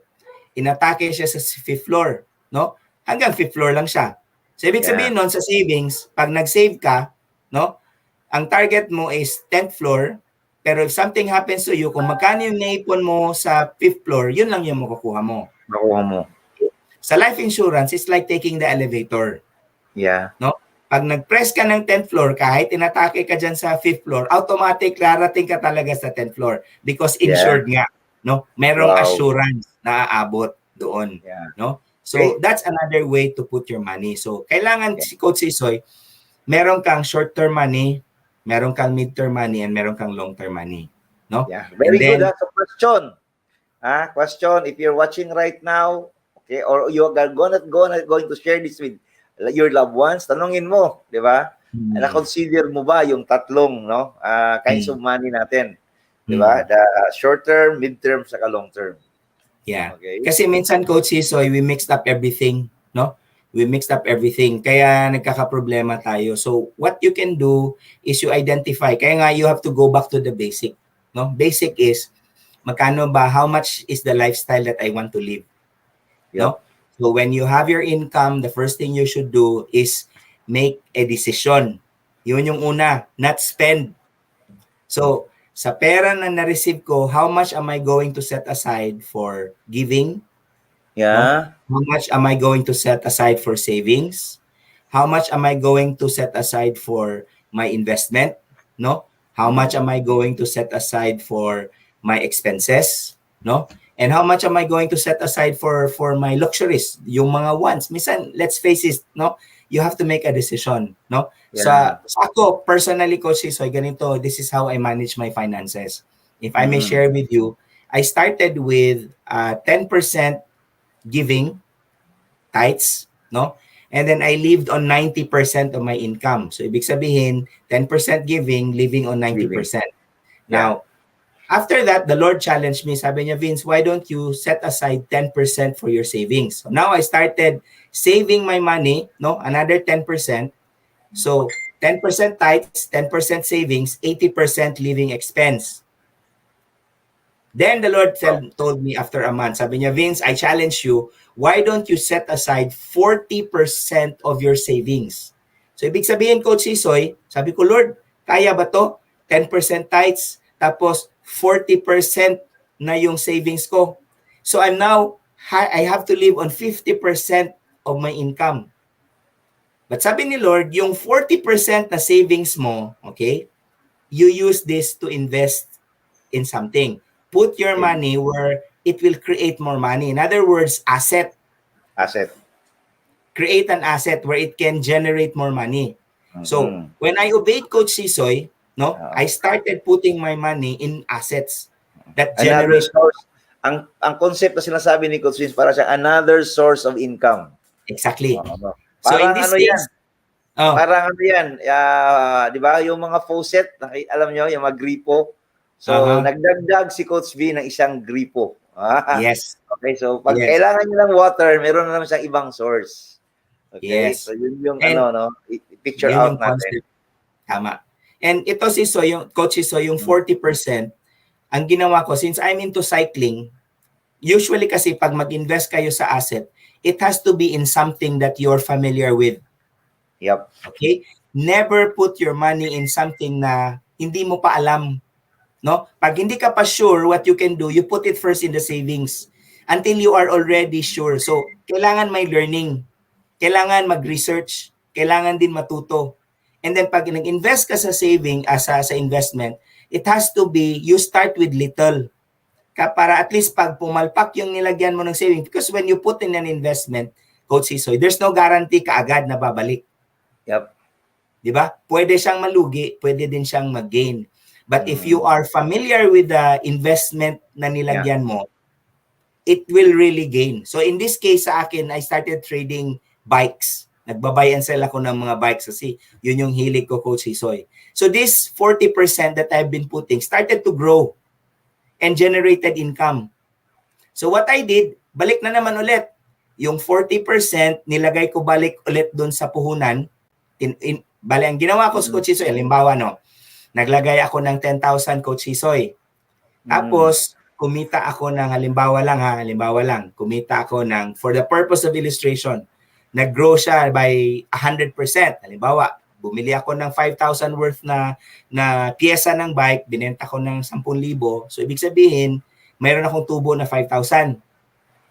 Inatake siya sa 5th floor, no? Hanggang 5th floor lang siya. So, ibig sabihin nun, sa savings, pag nag-save ka, no, ang target mo is 10th floor, pero if something happens to you, kung magkano yung naipon mo sa 5th floor, yun lang yung makukuha mo. Nakuha mo. Sa life insurance, it's like taking the elevator. Yeah. No? Pag nag-press ka ng 10th floor, kahit inatake ka dyan sa 5th floor, automatic larating ka talaga sa 10th floor because insured nga. No? Merong assurance na aabot doon. Yeah. No? So, that's another way to put your money. So, kailangan si Coach Sisoy, meron kang short-term money, meron kang midterm money, and meron kang long-term money. No? Yeah. Very then, good. That's a question. Question, if you're watching right now, okay, or you are going to share this with your loved ones, tanungin mo, di ba? Na-consider mo ba yung tatlong, no, kinds of money natin? Di ba? The short term, mid term, saka long term. Yeah. Okay. Kasi minsan, Coach Sisoy, we mixed up everything, no? We mixed up everything. Kaya nagkakaproblema tayo. So, what you can do is you identify. Kaya nga, you have to go back to the basic, no? Basic is, magkano ba, how much is the lifestyle that I want to live? No? So when you have your income, the first thing you should do is make a decision. Yun yung una, not spend. So sa pera na na-receive ko, how much am I going to set aside for giving? Yeah. No? How much am I going to set aside for savings? How much am I going to set aside for my investment? No? How much am I going to set aside for my expenses? No? And how much am I going to set aside for my luxuries, yung mga wants? Minsan, let's face it, no? You have to make a decision, no? Yeah. Sa ako, personally, Coach Sisoy, ganito, this is how I manage my finances. If I may share with you, I started with 10% giving, tithes, no? And then I lived on 90% of my income. So, ibig sabihin, 10% giving, living on 90%. Now, after that, the Lord challenged me. Sabi niya, Vince, why don't you set aside 10% for your savings? So now I started saving my money, no, another 10%. So 10% tithes, 10% savings, 80% living expense. Then the Lord told me after a month, sabi niya, Vince, I challenge you, why don't you set aside 40% of your savings? So ibig sabihin, Coach Sisoy, sabi ko, Lord, kaya ba to? 10% tithes, tapos 40% na yung savings ko. So I have to live on 50% of my income. But sabi ni Lord, yung 40% na savings mo, okay, you use this to invest in something. Put your money where it will create more money. In other words, asset. Create an asset where it can generate more money. So when I obeyed Coach Sisoy, no, I started putting my money in assets that generate. Ang concept na sinasabi ni Coach Vince, para siya another source of income. Exactly. So in this case, parang ano yan, di ba, yung mga faucet, alam nyo, yung mga gripo. So nagdagdag si Coach V ng isang gripo. Yes. Okay, so pag kailangan nyo ng water, meron na naman siyang ibang source. Okay, so yun yung picture out natin. Tama. And ito yung Coach Sisoy, yung 40%, ang ginawa ko, since I'm into cycling, usually kasi pag mag-invest kayo sa asset, it has to be in something that you're familiar with. Yep. Okay? Never put your money in something na hindi mo pa alam. No? Pag hindi ka pa sure what you can do, you put it first in the savings until you are already sure. So, kailangan may learning. Kailangan mag-research. Kailangan din matuto. And then pag nag-invest ka sa saving, sa investment, it has to be, you start with little. Para at least pag pumalpak yung nilagyan mo ng saving, because when you put in an investment, Coach Sisoy, there's no guarantee kaagad na babalik. Yep. Di ba? Pwede siyang malugi, pwede din siyang mag-gain. But if you are familiar with the investment na nilagyan mo, it will really gain. So in this case sa akin, I started trading bikes. Nagbabuy and sell ako ng mga bikes kasi yun yung hilig ko, Coach Hisoy. So this 40% that I've been putting started to grow and generated income. So what I did, balik na naman ulit. Yung 40%, nilagay ko balik ulit doon sa puhunan. Bali, ang ginawa ko, Coach Hisoy, halimbawa, no, naglagay ako ng 10,000, Coach Hisoy. Tapos, kumita ako ng, halimbawa lang, kumita ako ng, for the purpose of illustration, nag-grow siya by 100%. Halimbawa, bumili ako ng 5,000 worth na pyesa ng bike, binenta ko ng 10,000. So, ibig sabihin, mayroon akong tubo na 5,000.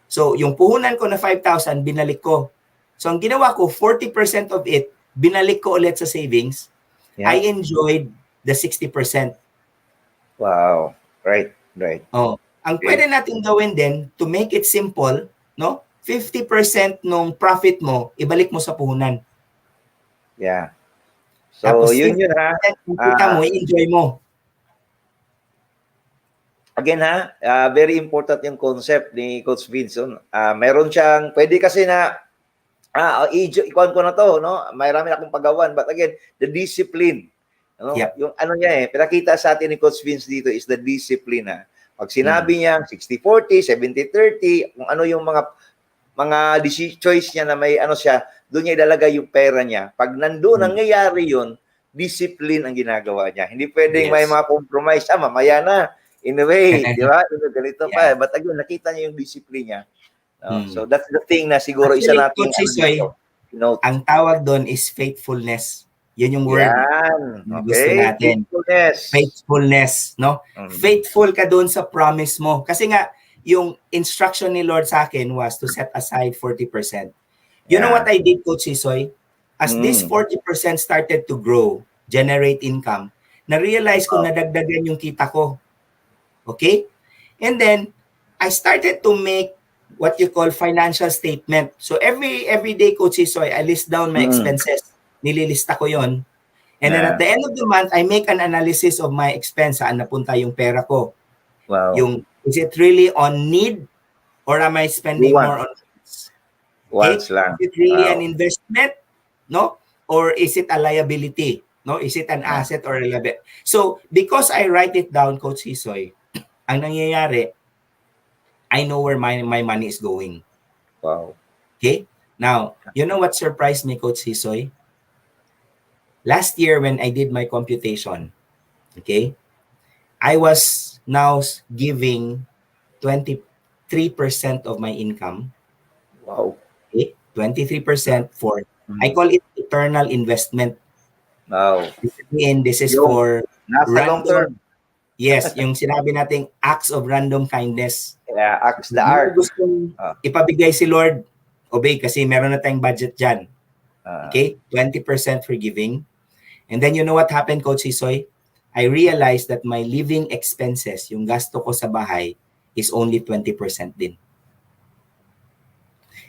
So, yung puhunan ko na 5,000, binalik ko. So, ang ginawa ko, 40% of it, binalik ko ulit sa savings. Yeah. I enjoyed the 60%. Wow. Right. Oh, ang pwede natin gawin din, to make it simple, no? 50% nung profit mo, ibalik mo sa puhunan. Yeah. So, Tapos, yun ha. Kita mo, i-enjoy mo. Again very important yung concept ni Coach Vince. Meron siyang, pwede kasi na, ikuan ko na to, no? Marami na akong pagawan. But again, the discipline. No? Yep. Yung ano niya pinakita sa atin ni Coach Vince dito is the discipline. Pag sinabi niya 60-40, 70-30, kung ano yung mga choice niya na may ano siya, doon niya ilalagay yung pera niya. Pag nandoon nangyayari yun, discipline ang ginagawa niya. Hindi pwedeng may mga compromise. Mamaya na. In a way, di ba? Ganito pa. But again, nakita niya yung discipline niya. So that's the thing na siguro actually, isa natin ang tawag doon is faithfulness. Yan yung word. Okay. Gusto natin. Faithfulness, no? Faithful ka doon sa promise mo. Kasi nga, yung instruction ni Lord sa akin was to set aside 40%. You know what I did, Coach Hisoy? As this 40% started to grow, generate income, na-realize ko nadagdagan yung kita ko. Okay? And then, I started to make what you call financial statement. So, every day, Coach Hisoy, I list down my expenses. Nililista ko yon. And then at the end of the month, I make an analysis of my expense, saan napunta yung pera ko. Wow. Is it really on need or am I spending more on wants? Wants lang. Is it really an investment? No? Or is it a liability? No? Is it an asset or a liability? So, because I write it down, Coach Hisoy, ang nangyayari, I know where my money is going. Wow. Okay? Now, you know what surprised me, Coach Hisoy? Last year when I did my computation, okay, I was now giving 23% of my income. Wow. Okay? 23% for, I call it eternal investment. Wow. This is for nasa long term. Yes, yung sinabi nating acts of random kindness. Yeah, acts the art. Gustong ipabigay si Lord, obey kasi meron na tayong budget dyan. Okay? 20% for giving. And then you know what happened, Coach Hisoy? I realized that my living expenses, yung gasto ko sa bahay, is only 20% din.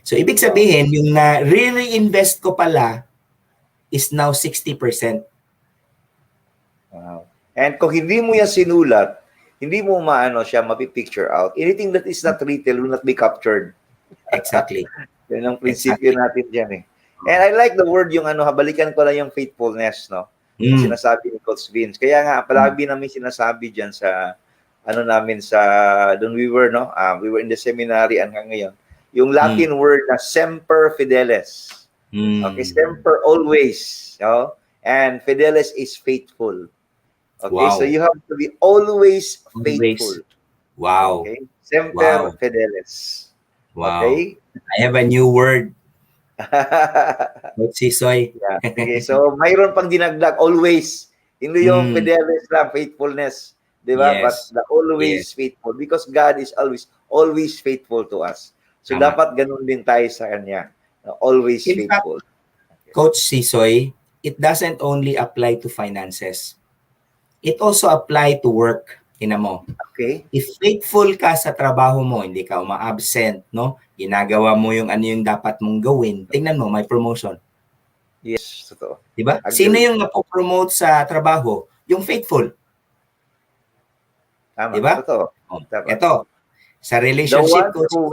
So, ibig sabihin, yung na-re-reinvest ko pala is now 60%. Wow. And kung hindi mo yan sinulat, hindi mo siya mapipicture out. Anything that is not retail will not be captured. Exactly. Yan ang prinsipyo natin dyan And I like the word yung balikan ko lang yung faithfulness, no? Sinasabi ni Coach Vince. Kaya nga, palagi namin sinasabi dyan sa, namin sa, doon we were in the seminary hanggang ngayon. Yung Latin word na semper fidelis. Okay, semper always. No? And fidelis is faithful. Okay, so you have to be always faithful. Wow. Okay, semper fidelis. Wow. Okay? I have a new word. Coach Hisoy. Okay, so mayroon pang dinagdag, always. Hindi yung fidelis lang, faithfulness. Diba? Yes. But the always faithful. Because God is always faithful to us. So dapat ganun din tayo sa Kanya. Always In faithful. Fact, Coach Hisoy, it doesn't only apply to finances. It also apply to work. Mo. Okay. If faithful ka sa trabaho mo, hindi ka uma-absent, no? Ginagawa mo yung dapat mong gawin, tingnan mo, may promotion. Yes, totoo. Diba? Sino yung napopromote sa trabaho? Yung faithful. Tama, diba? Totoo. Ito, sa relationship, the one who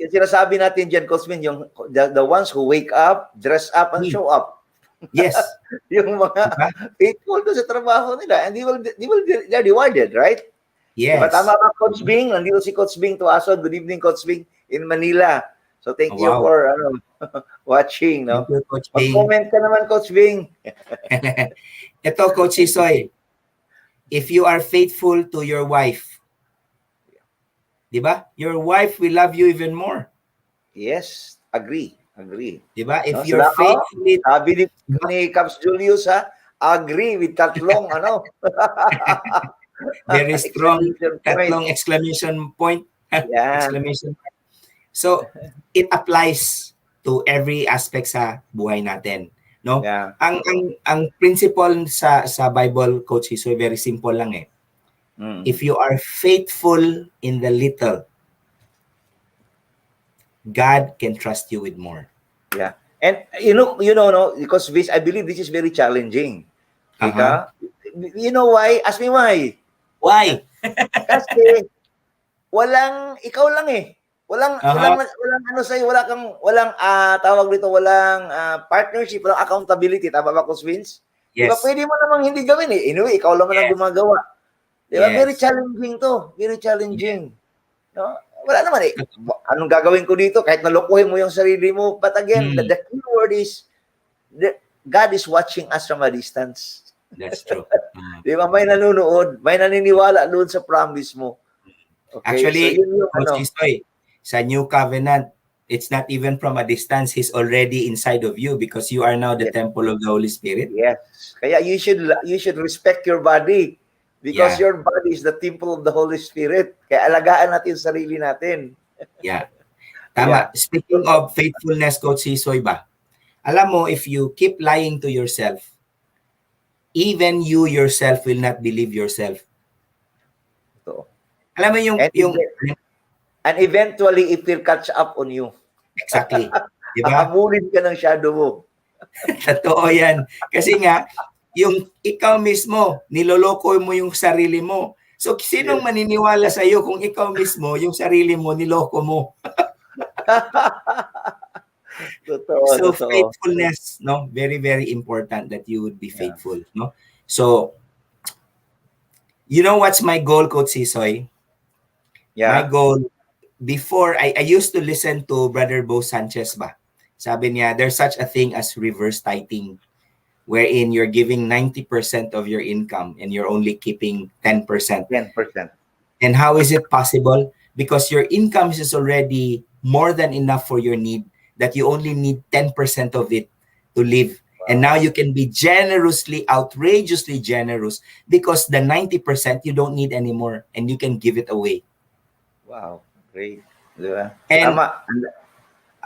Yung sinasabi natin dyan, Coach Min, yung the ones who wake up, dress up, and show up. Yes. Yung mga Diba? faithful doon sa trabaho nila, and they're rewarded, right? Diba, Yes. tama ba, Coach Bing? Nandito si Coach Bing Tuason. Good evening, Coach Bing, in Manila. So thank you Wow. for watching, no? Thank you, Coach Bing. Mag-comment ka naman, Coach Bing. Ito, Coach Sisoy. If you are faithful to your wife, di ba? Your wife will love you even more. Yes, agree. Di ba? If No, you're sila, faithful, sabi ni Caps Julius, agree with tatlong, very strong, exclamation point. tatlong exclamation point. Yeah. Exclamation point. So, it applies to every aspect sa buhay natin. No? Yeah. Ang principle sa Bible, Coach Hisoy, very simple lang eh. If you are faithful in the little, God can trust you with more. Yeah. And you know, no, because I believe this is very challenging. You know why? Ask me why. Why? Kasi ikaw lang eh. Walang ano sa'yo, walang tawag dito, walang partnership, walang accountability. Tama ba, Coach Vince? Yes. Diba, pwede mo namang hindi gawin eh. Anyway, ikaw lang ang gumagawa. Diba? Yes. Very challenging to. Very challenging. No? Wala naman eh. Anong gagawin ko dito? Kahit nalukuhin mo yung sarili mo. But again, the key word is God is watching us from a distance. That's true. Diba? May nanonood. May naniniwala doon sa promise mo. Okay? Actually, so yun yung, Coach Hisoy, sa New Covenant, it's not even from a distance. He's already inside of you because you are now the temple of the Holy Spirit. Yes. Kaya you should respect your body because your body is the temple of the Holy Spirit. Kaya alagaan natin yung sarili natin. Yeah. Tama. Speaking of faithfulness, Coach Hisoy ba? Alam mo, if you keep lying to yourself, even you yourself will not believe yourself. Ito. Alam mo and eventually it will catch up on you. Exactly. Diba? Habulin ka ng shadow mo. Totoo yan. Kasi nga, yung ikaw mismo, niloloko mo yung sarili mo. So, sinong maniniwala sa iyo kung ikaw mismo, yung sarili mo, niloko mo? Totoo. Faithfulness, no? Very, very important that you would be faithful, no? So, you know what's my goal, Coach Sisoy? My goal, before, I used to listen to Brother Bo Sanchez ba? Sabi niya, there's such a thing as reverse tithing, wherein you're giving 90% of your income and you're only keeping 10%. 10%. And how is it possible? Because your income is already more than enough for your need, that you only need 10% of it to live. Wow. And now you can be generously, outrageously generous because the 90% you don't need anymore and you can give it away. Wow, great. Diba? And tama.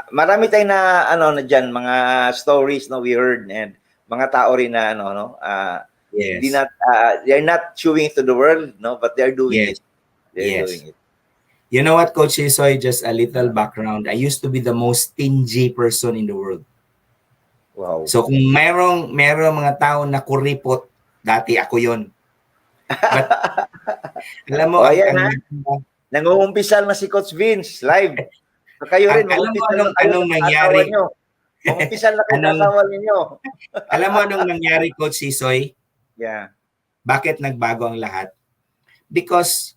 Marami tayong na diyan mga stories we heard and mga tao rin na they're not showing it to the world, but they're doing it. They're doing it. You know what, Coach Hisoy, just a little background. I used to be the most stingy person in the world. Wow. So kung merong mga tao na kuripot, dati ako yon. But alam mo, nangungumpisal na si Coach Vince live. So kayo rin, alam mo anong nangyari? Mangumpisal na kayo sa asawa ninyo. Alam mo anong nangyari, Coach Sisoy? Yeah. Bakit nagbago ang lahat? Because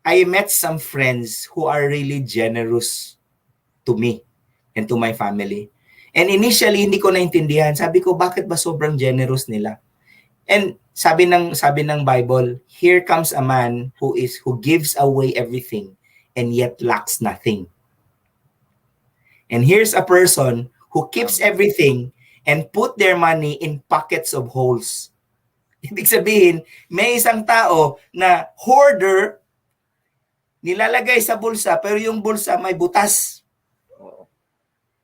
I met some friends who are really generous to me and to my family. And initially, hindi ko naintindihan. Sabi ko, bakit ba sobrang generous nila? And sabi ng Bible, here comes a man who gives away everything and yet lacks nothing. And here's a person who keeps everything and put their money in pockets of holes. Ibig sabihin, may isang tao na hoarder, nilalagay sa bulsa, pero yung bulsa may butas.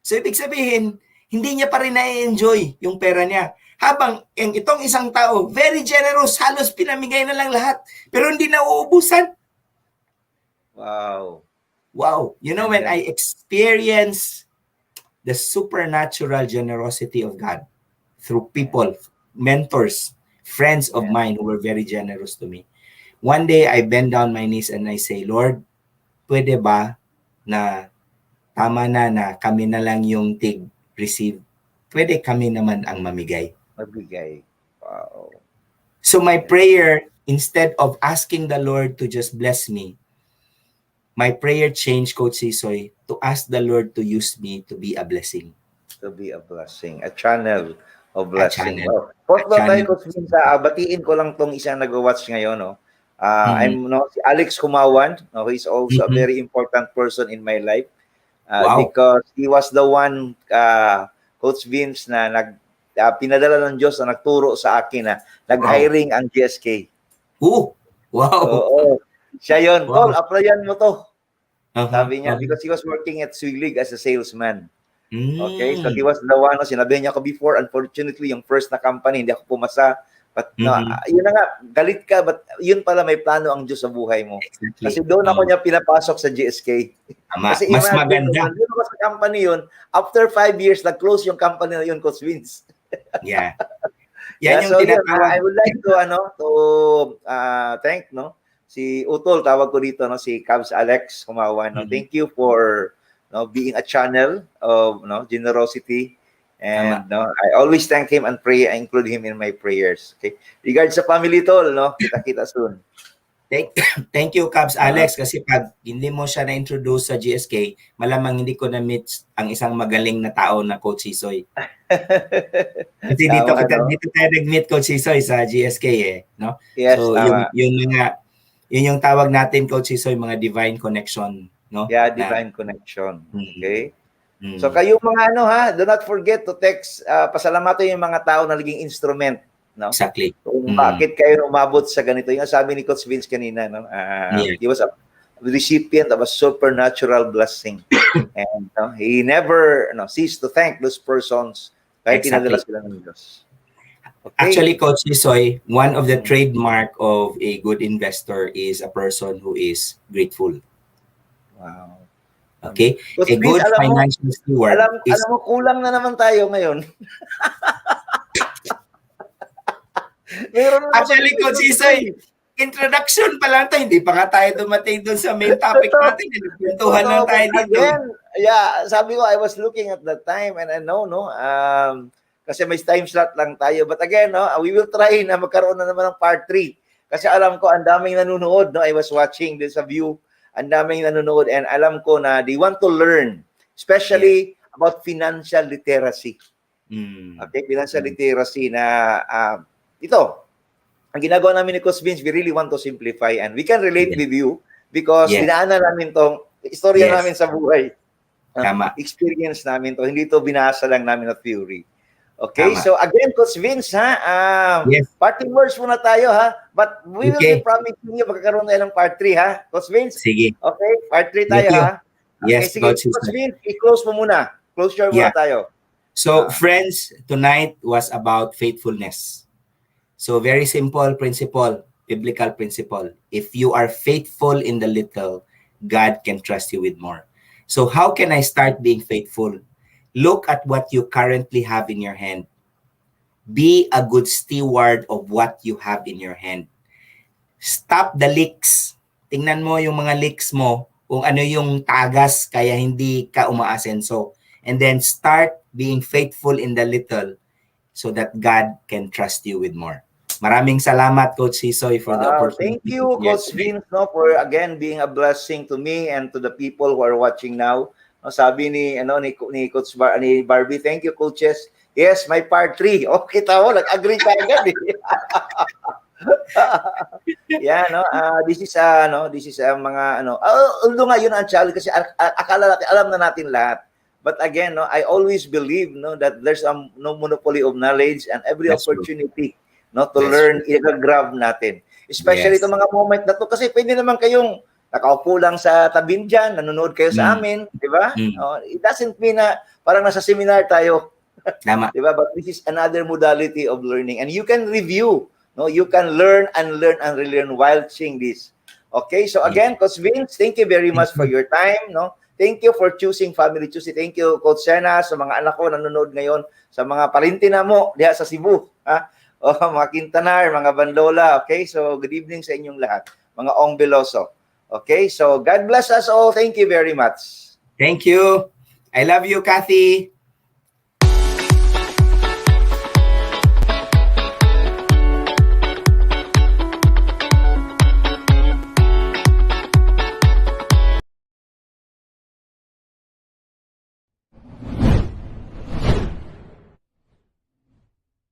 So ibig sabihin, hindi niya pa rin na-enjoy yung pera niya. Habang itong isang tao, very generous, halos pinamigay na lang lahat, pero hindi na uubusan. Wow. Wow. You know, when I experience the supernatural generosity of God through people, mentors, friends of mine who were very generous to me. One day, I bend down my knees and I say, Lord, pwede ba na tama na kami na lang yung receive. Pwede kami naman ang mamigay. Mabigay. Wow. So my prayer, instead of asking the Lord to just bless me, my prayer changed, Coach Sisoy, to ask the Lord to use me to be a blessing. To be a blessing. A channel of A blessing. channel. Wow. Post A tayo, channel. Coach Vince. Batiin ko lang tong isang nag-watch ngayon. No? Mhm. Si Alex Kumawan. No? He's also a Mhm. very important person in my life. Wow. Because he was the one, Coach Vince, na pinadala ng Diyos na nagturo sa akin na nag-hiring ang GSK. Wow. Oo. Siya yun. Wow. Tol, applyan mo to. Uh-huh. Sabi niya, because he was working at Swilig as a salesman. Mm. Okay, so he was the one, sinabi niya ako before, unfortunately, yung first na company, hindi ako pumasa. But yun na nga, galit ka, but yun pala may plano ang Diyos sa buhay mo. Exactly. Kasi doon ako niya pinapasok sa GSK. Kasi Mas imagine, maganda. kung nandun ako sa company yun, after 5 years, nag-close yung company na yun, Coach Vince. Yeah. Yan yung so tinatawag. I would like to thank si Utol, tawag ko dito, si Cavs Alex Kumawan. Thank you for being a channel of generosity. And I always thank him and pray. I include him in my prayers. Okay. Regards sa family, Tol, kita-kita soon. Thank you, Cavs Alex, kasi pag hindi mo siya na-introduce sa GSK, malamang hindi ko na-meet ang isang magaling na tao na Coach Sisoy. Kasi dito tayo nag-meet, Coach Sisoy, sa GSK no? Yes, so yun yung tawag natin, Coach Sisoy, mga divine connection, no? Yeah, divine connection. Okay. Mm. So kayo mga do not forget to text, pasalamatan yung mga tao na naging instrument, no? Exactly. Kung bakit kayo umabot sa ganito. Yung sabi ni Coach Vince kanina, he was a recipient of a supernatural blessing. And he never ceased to thank those persons kahit pinadala sila ng Diyos. Okay. Actually, Coach Sisoy, one of the trademark of a good investor is a person who is grateful. Wow. Okay? Coach A good Vince, financial steward is... Alam mo, kulang na naman tayo ngayon. Actually, Coach Sisoy, introduction pa lang tayo. Hindi pa nga tayo dumating dun sa main topic natin. Nagkwentuhan lang tayo dito. Again, sabi ko, I was looking at that time and I know, kasi may time slot lang tayo. But again, we will try na magkaroon na naman ng part 3. Kasi alam ko, ang daming nanonood. I was watching this view. Ang daming nanonood and alam ko na they want to learn, especially about financial literacy. Okay, financial literacy na ito, ang ginagawa namin ni Coach Vince, we really want to simplify and we can relate with you because dinaanan namin tong istorya namin sa buhay. Experience namin to, hindi to binasa lang namin na theory. Okay, so again, Coach Vince, parting words muna tayo, but we will be promising you magkakaroon tayo ng part 3, Coach Vince? Sige. Okay, part 3 tayo, Yes, sige, Coach Vince, i-close mo muna. Closure muna tayo. So, friends, tonight was about faithfulness. So, very simple principle, biblical principle. If you are faithful in the little, God can trust you with more. So, how can I start being faithful? Look at what you currently have in your hand. Be a good steward of what you have in your hand. Stop the leaks. Tingnan mo yung mga leaks mo, kung ano yung tagas kaya hindi ka umaasenso. And then start being faithful in the little so that God can trust you with more. Maraming salamat, Coach Sisoy, for the opportunity. Thank you, Coach Vince, for again being a blessing to me and to the people who are watching now. Sabi ni Coach Barbie, thank you, coaches. Yes, my part 3. Okay, tawo, nag-agree ka agad. This is mga although nga yun ang challenge kasi akala natin alam na natin lahat. But again, I always believe that there's no monopoly of knowledge and every opportunity to learn, i-grab natin. Especially itong mga moment na to kasi pwede naman kayong nakaupo lang sa tabing dyan, nanonood kayo sa amin, di ba? It doesn't mean na parang nasa seminar tayo. Di ba? But this is another modality of learning. And you can review. You can learn and relearn while seeing this. Okay? So again, Coach Vince, thank you very much for your time. Thank you for choosing Family Chooseday. Thank you, Coach Sena, sa mga anak ko nanonood ngayon, sa mga parintina mo diha sa Cebu. Mga Quintanar, mga Bandola. Okay? So good evening sa inyong lahat. Mga Ong Beloso. Okay, so God bless us all. Thank you very much. Thank you. I love you, Kathy.